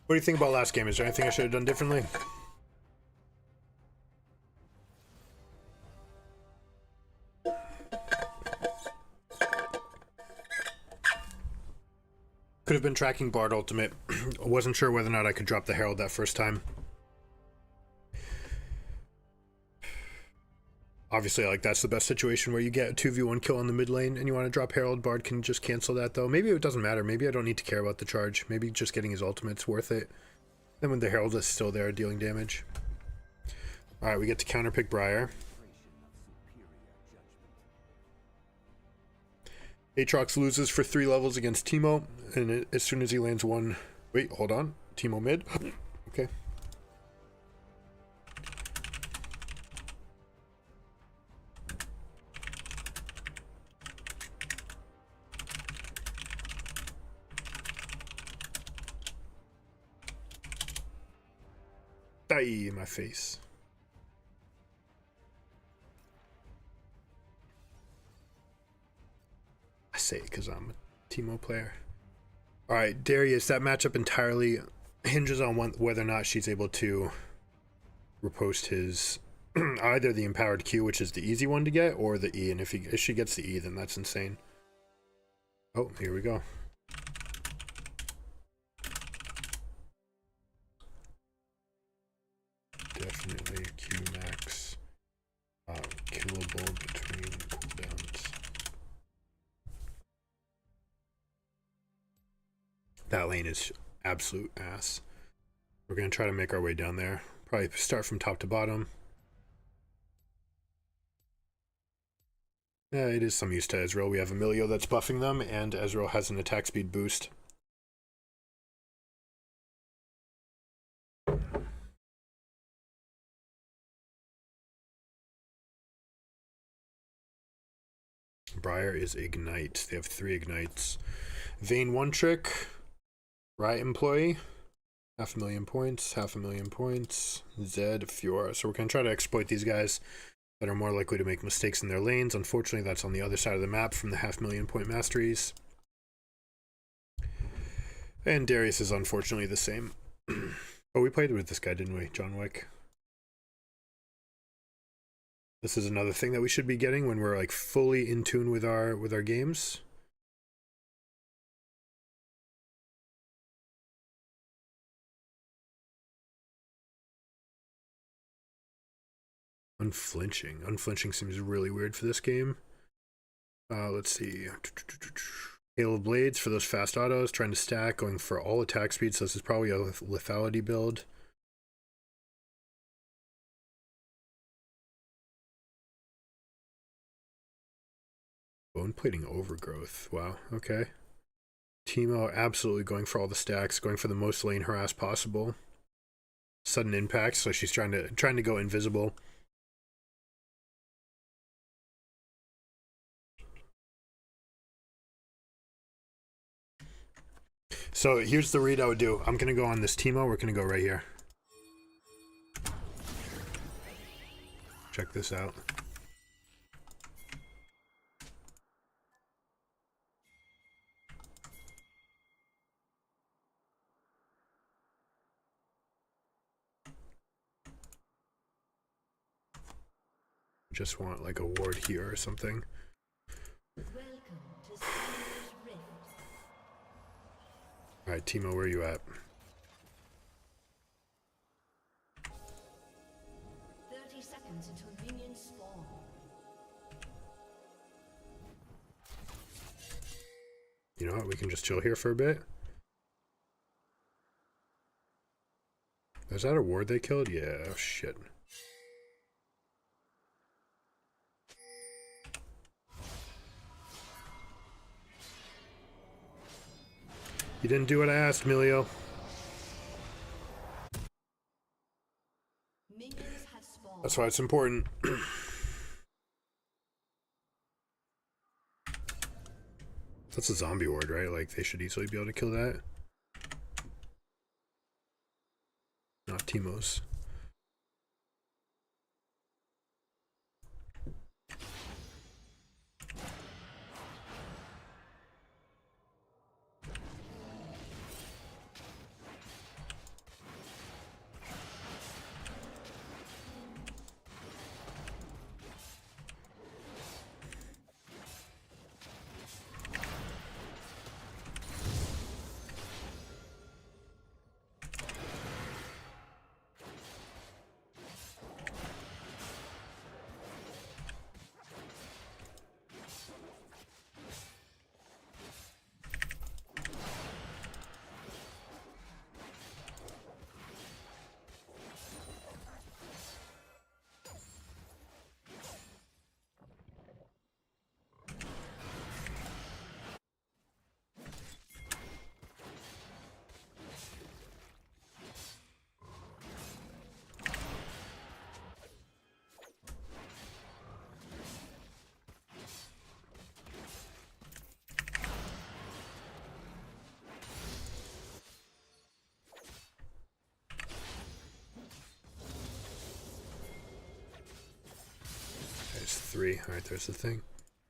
What do you think about last game? Is there anything I should have done differently? Could have been tracking Bard Ultimate. I wasn't sure whether or not I could drop the Herald that first time. Obviously, like, that's the best situation where you get a 2v1 kill on the mid lane and you want to drop Herald. Bard can just cancel that, though. Maybe it doesn't matter. Maybe I don't need to care about the charge. Maybe just getting his ultimate's worth it. Then when the Herald is still there dealing damage. Alright, we get to counterpick Briar. Aatrox loses for 3 levels against Teemo, and as soon as he lands one... Wait, hold on. Teemo mid? Okay. Die in my face. I say it because I'm a Teemo player. Alright, Darius, that matchup entirely hinges on whether or not she's able to repost his either the empowered Q, which is the easy one to get, or the E, and if she gets the E, then that's insane. Oh, here we go. Definitely Q max killable between cooldowns. That lane is absolute ass. We're gonna try to make our way down there. Probably start from top to bottom. Yeah, it is some use to Ezreal. We have Emilio that's buffing them, and Ezreal has an attack speed boost. Briar is Ignite. They have 3 Ignites. Vayne 1 trick. Riot employee. 500,000 points. 500,000 points. Zed, Fiora. So we're going to try to exploit these guys that are more likely to make mistakes in their lanes. Unfortunately, that's on the other side of the map from the 500,000 point masteries. And Darius is unfortunately the same. Oh, we played with this guy, didn't we? John Wick. This is another thing that we should be getting when we're like fully in tune with our games. Unflinching. Unflinching seems really weird for this game. Let's see. Hail of Blades for those fast autos. Trying to stack, going for all attack speed. So this is probably a lethality build. Bone plating overgrowth. Wow, okay. Teemo absolutely going for all the stacks, going for the most lane harass possible. Sudden impact, so she's trying to go invisible. So here's the read I would do. I'm gonna go on this Teemo, we're gonna go right here. Check this out. Just want like a ward here or something. Alright, Teemo, where are you at? 30 seconds until minions spawn. You know what, we can just chill here for a bit. Is that a ward they killed? Yeah, oh shit. You didn't do what I asked, Emilio. That's why it's important. That's a zombie ward, right? Like, they should easily be able to kill that. Not Teemo's. 3. Alright, there's the thing.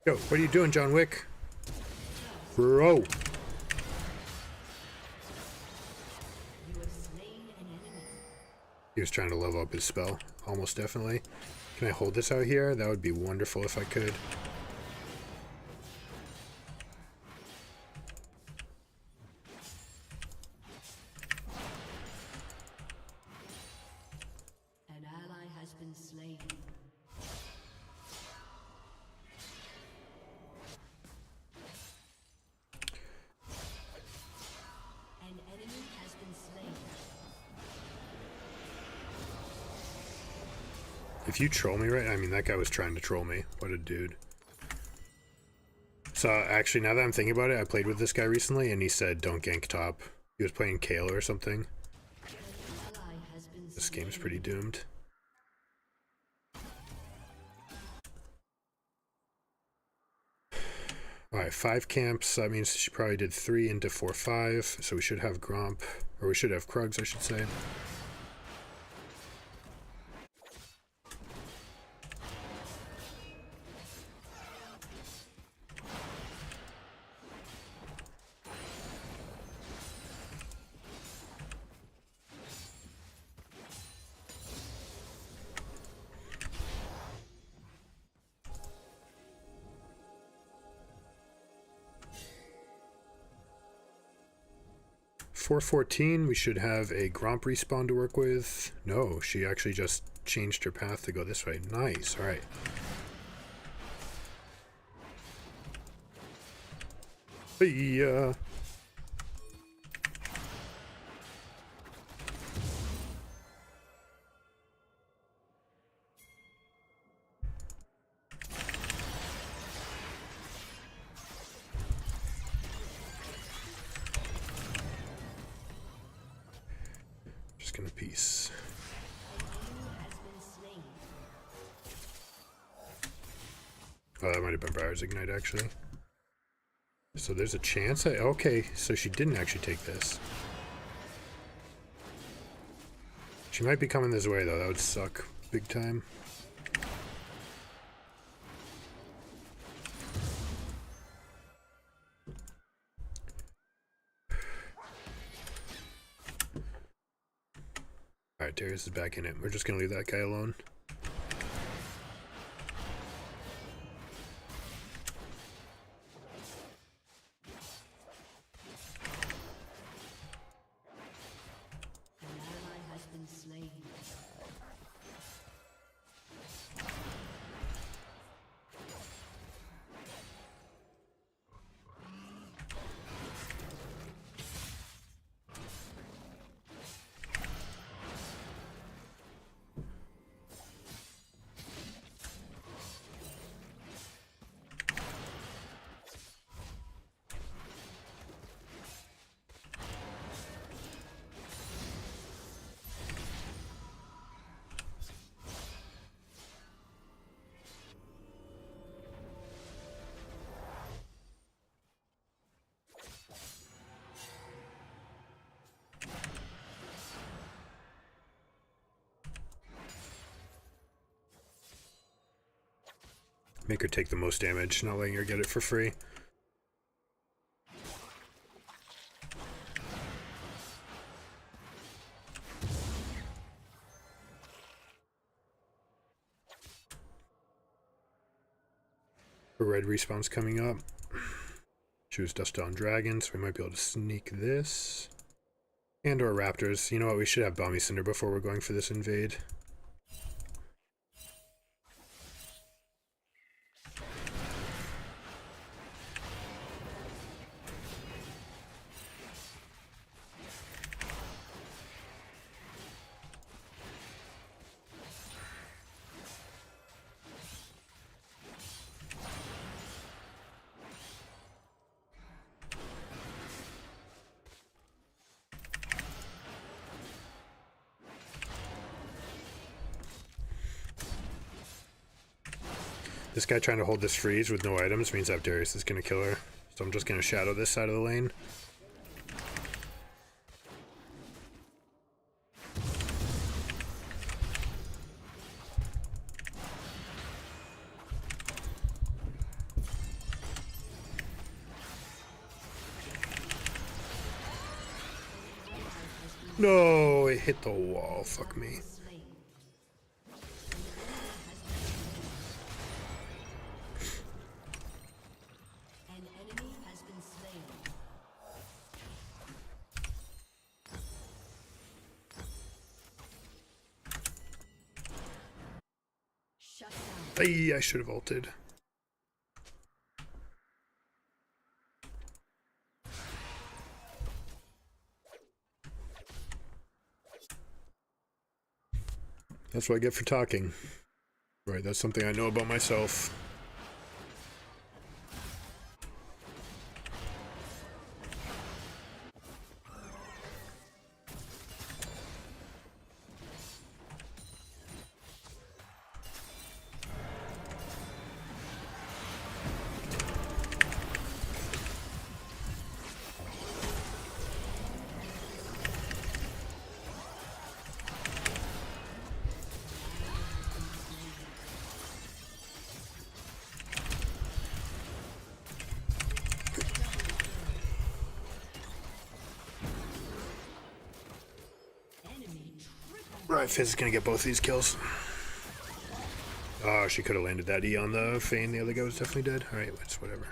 Yo, what are you doing, John Wick? Bro! You have slain an enemy. He was trying to level up his spell. Almost definitely. Can I hold this out here? That would be wonderful if I could. An ally has been slain. An enemy has been slain. If you troll me right, I mean, that guy was trying to troll me. What a dude. So, actually, now that I'm thinking about it, I played with this guy recently, and he said, don't gank top. He was playing Kale or something. An ally has been This slain. game's pretty doomed. Alright, 5 camps. That means she probably did 3 into 4, 5. So we should have Gromp. Or we should have Krugs, I should say. .414, we should have a Gromp respawn to work with. No, she actually just changed her path to go this way. Nice, alright. Hey, just gonna peace. Has been slain. Oh, that might have been Briar's Ignite, actually. So there's a chance okay, so she didn't actually take this. She might be coming this way, though. That would suck big time. Alright, Darius is back in it. We're just gonna leave that guy alone. An ally has been slain. Make her take the most damage, not letting her get it for free. A red respawn's coming up. She was dusted on dragons, so we might be able to sneak this. And or raptors. You know what, we should have Balmy Cinder before we're going for this invade. This guy trying to hold this freeze with no items means that Darius is going to kill her. So I'm just going to shadow this side of the lane. No, it hit the wall. Fuck me. Slain. An enemy has been slain. Shut down. Ay, I should have ulted. That's what I get for talking. Right, that's something I know about myself. Right, Fizz is gonna get both these kills. Oh, she could have landed that E on the Fane. The other guy was definitely dead. Alright, it's whatever.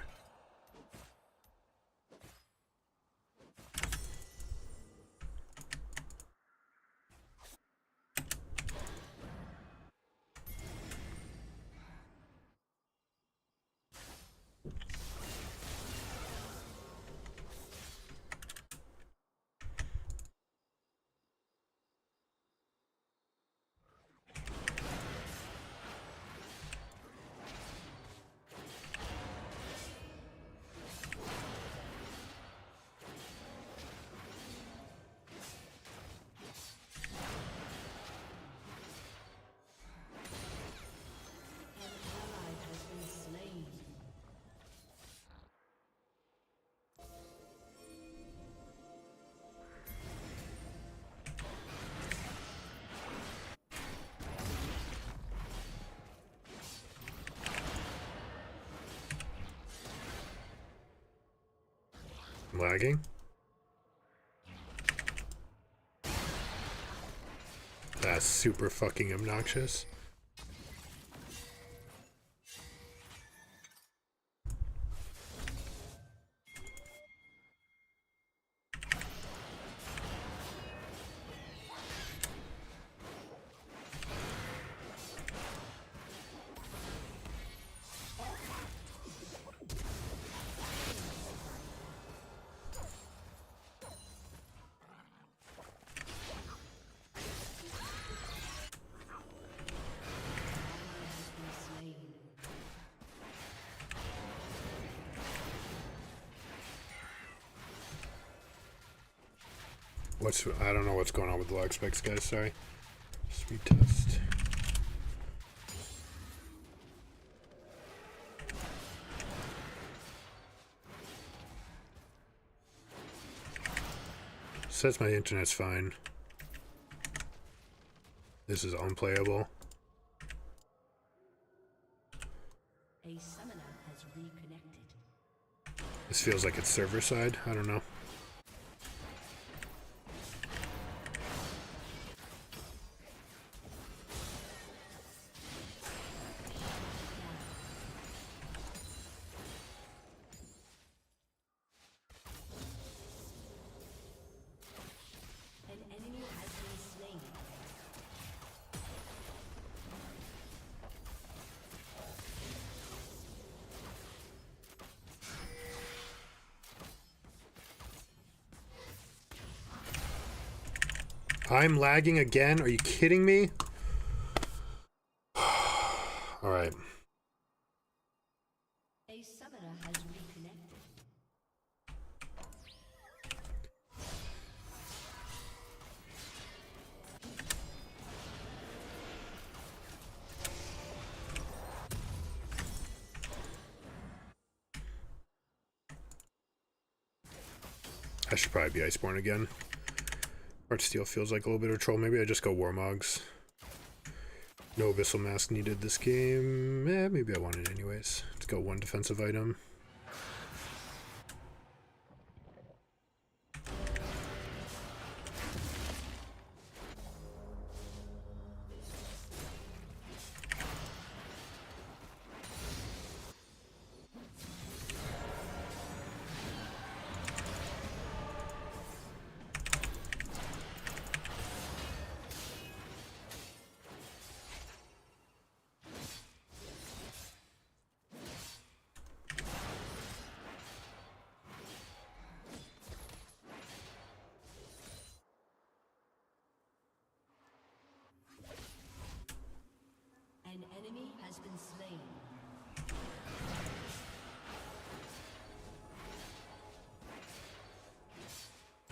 An ally has been slain. I'm lagging. That's super fucking obnoxious. I don't know what's going on with the lag specs, guys. Sorry. Speed test. Says my internet's fine. This is unplayable. A summoner has reconnected. This feels like it's server side. I don't know. An enemy has been slain. I'm lagging again? Are you kidding me? Alright. A summoner has reconnected. I should probably be Iceborne again. Heartsteel feels like a little bit of a troll. Maybe I just go Warmogs. No Abyssal Mask needed this game. Maybe I want it anyways. Let's go one defensive item. has been slain.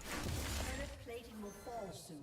Turret plating will fall soon.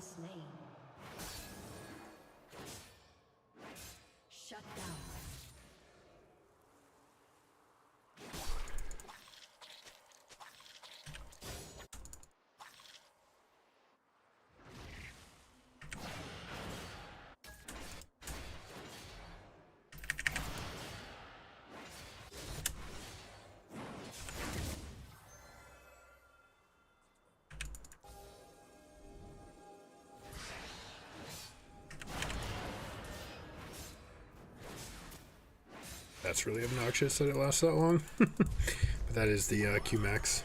Slain. Shut down. That's really obnoxious that it lasts that long. But that is the Q max.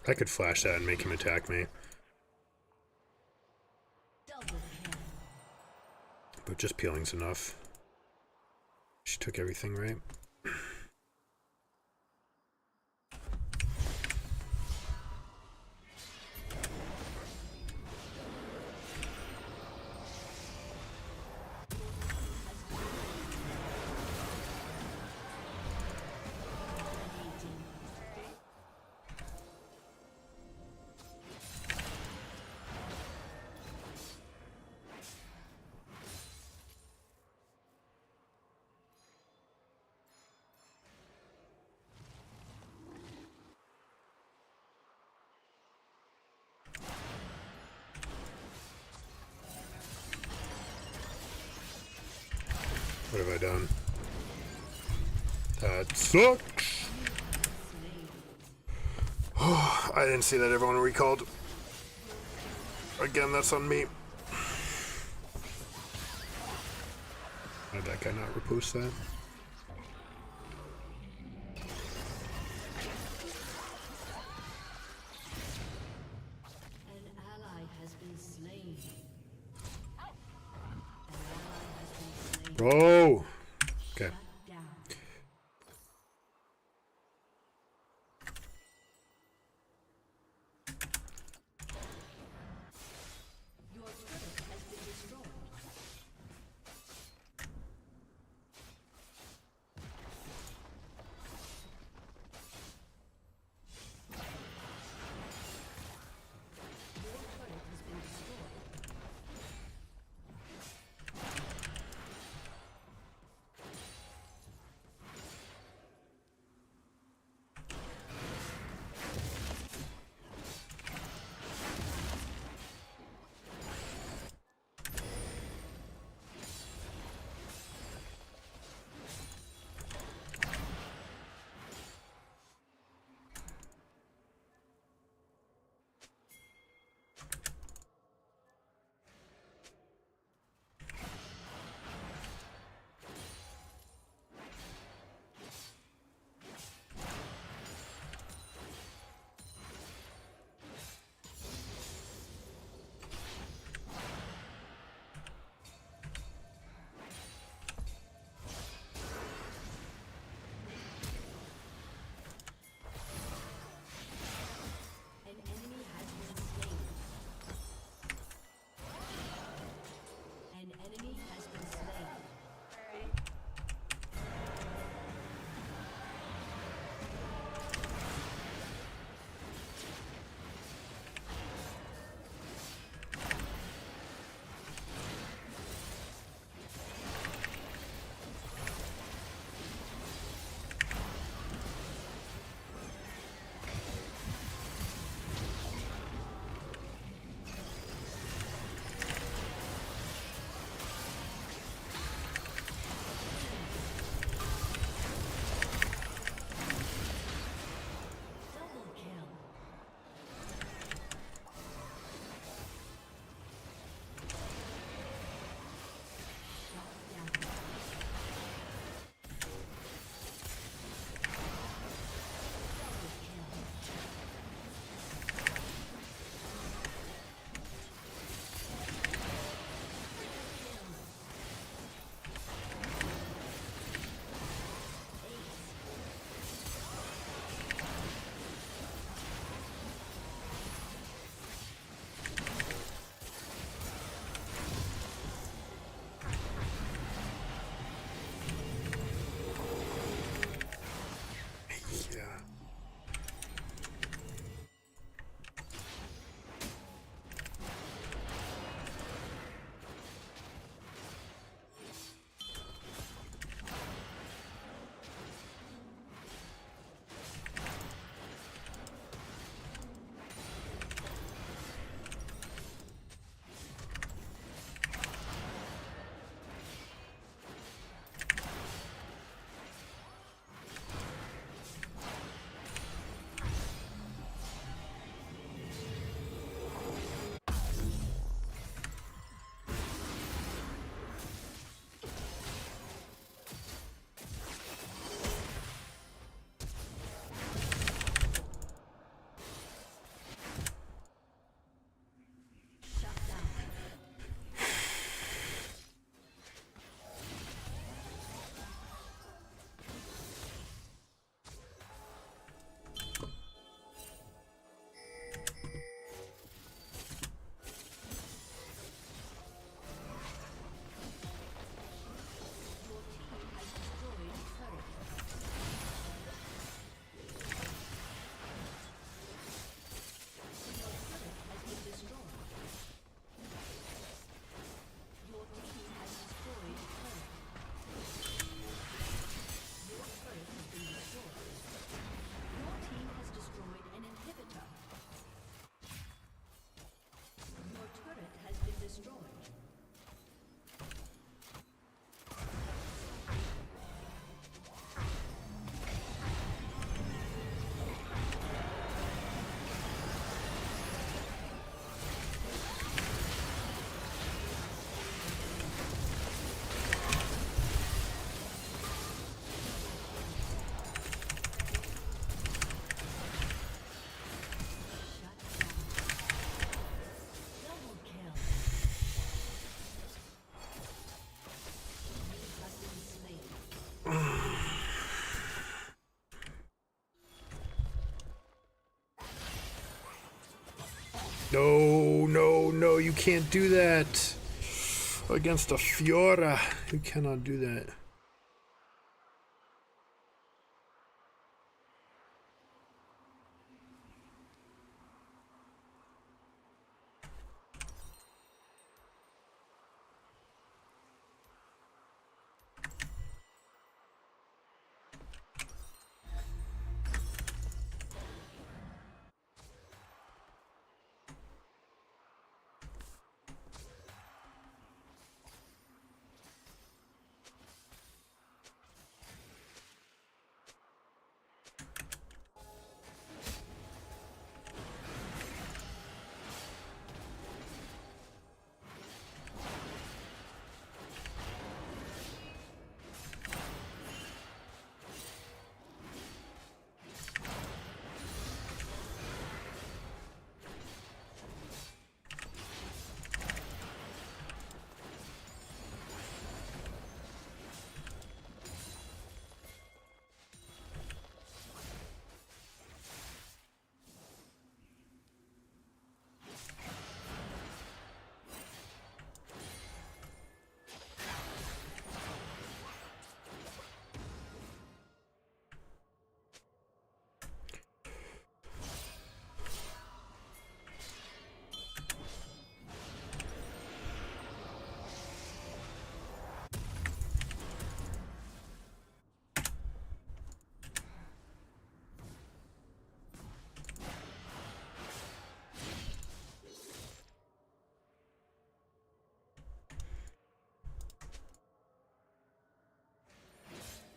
I could flash that and make him attack me. But just peeling's enough. She took everything, right? What have I done? That sucks! Oh, I didn't see that everyone recalled. Again, that's on me. Why did that guy not repost that? An ally has been slain. An ally has been slain. Bro! Okay. Shut down. Your turret has been destroyed. Your turret has been destroyed. An enemy has been slain. An enemy has been slain. Double kill. Shut down. Double kill. Yeah. Shut down. Your team has destroyed a turret. Your turret has been destroyed. Your team has destroyed a turret. Your turret has been destroyed. Your team has destroyed an inhibitor. Your turret has been destroyed. No, no, no, you can't do that. Against a Fiora. You cannot do that.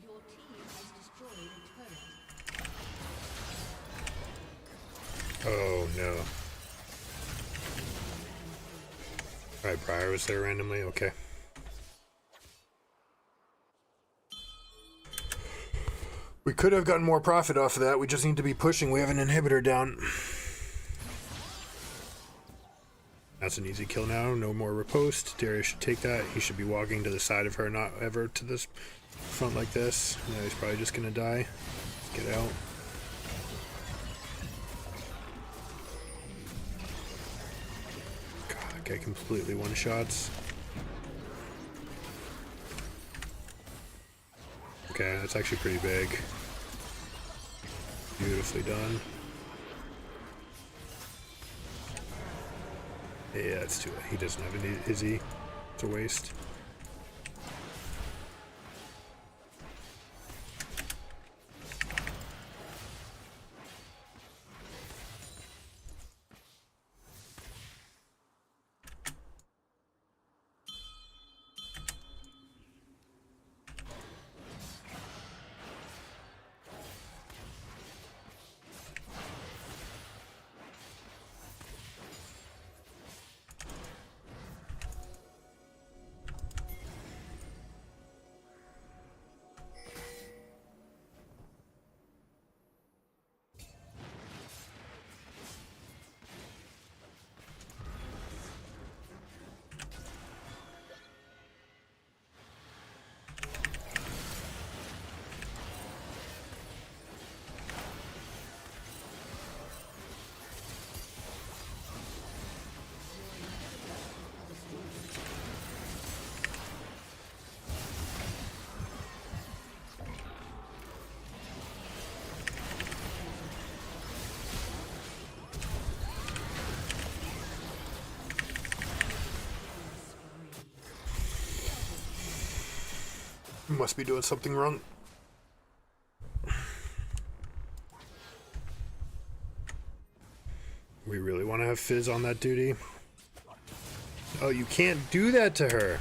Your team has destroyed a turret. Oh no. Alright, Briar was there randomly, okay. We could have gotten more profit off of that, we just need to be pushing, we have an inhibitor down. That's an easy kill now, no more riposte. Darius should take that, he should be walking to the side of her, not ever to this front like this. Now he's probably just gonna die. Get out. God, that guy completely one-shots. Okay, that's actually pretty big. Beautifully done. Yeah, it's too late. He doesn't have an Izzy. It's a waste. Must be doing something wrong. We really want to have Fizz on that duty. Oh, you can't do that to her.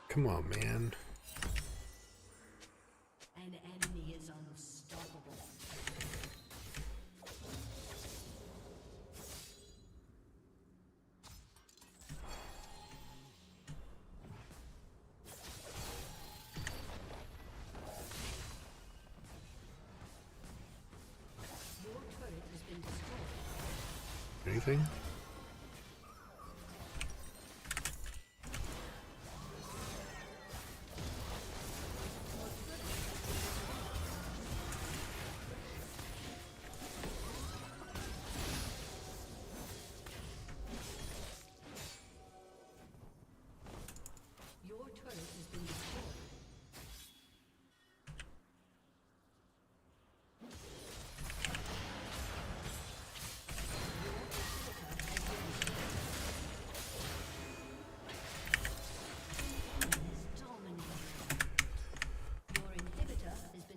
Come on, man. An enemy is unstoppable. Your turret has been destroyed. Anything?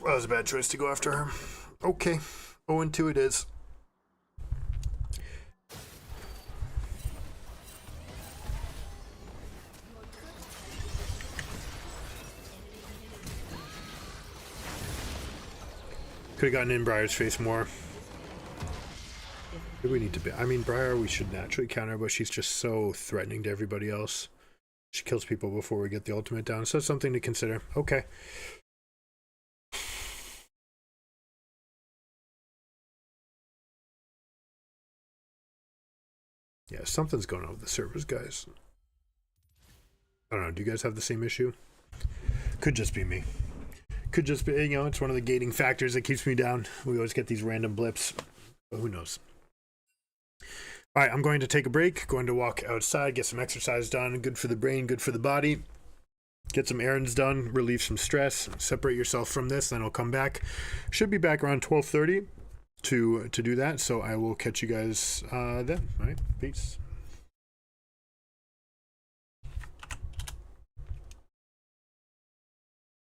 That was a bad choice to go after her. Okay, 0-2 it is. Could have gotten in Briar's face more. Maybe we need to be. I mean, Briar we should naturally counter, but she's just so threatening to everybody else. She kills people before we get the ultimate down, so that's something to consider. Okay. Yeah, something's going on with the servers, guys. I don't know. Do you guys have the same issue? Could just be me. Could just be, you know, it's one of the gating factors that keeps me down. We always get these random blips. But who knows? All right, I'm going to take a break. Going to walk outside, get some exercise done. Good for the brain, good for the body. Get some errands done, relieve some stress, separate yourself from this, then I'll come back. Should be back around 12:30 to do that, so I will catch you guys then. All right, peace.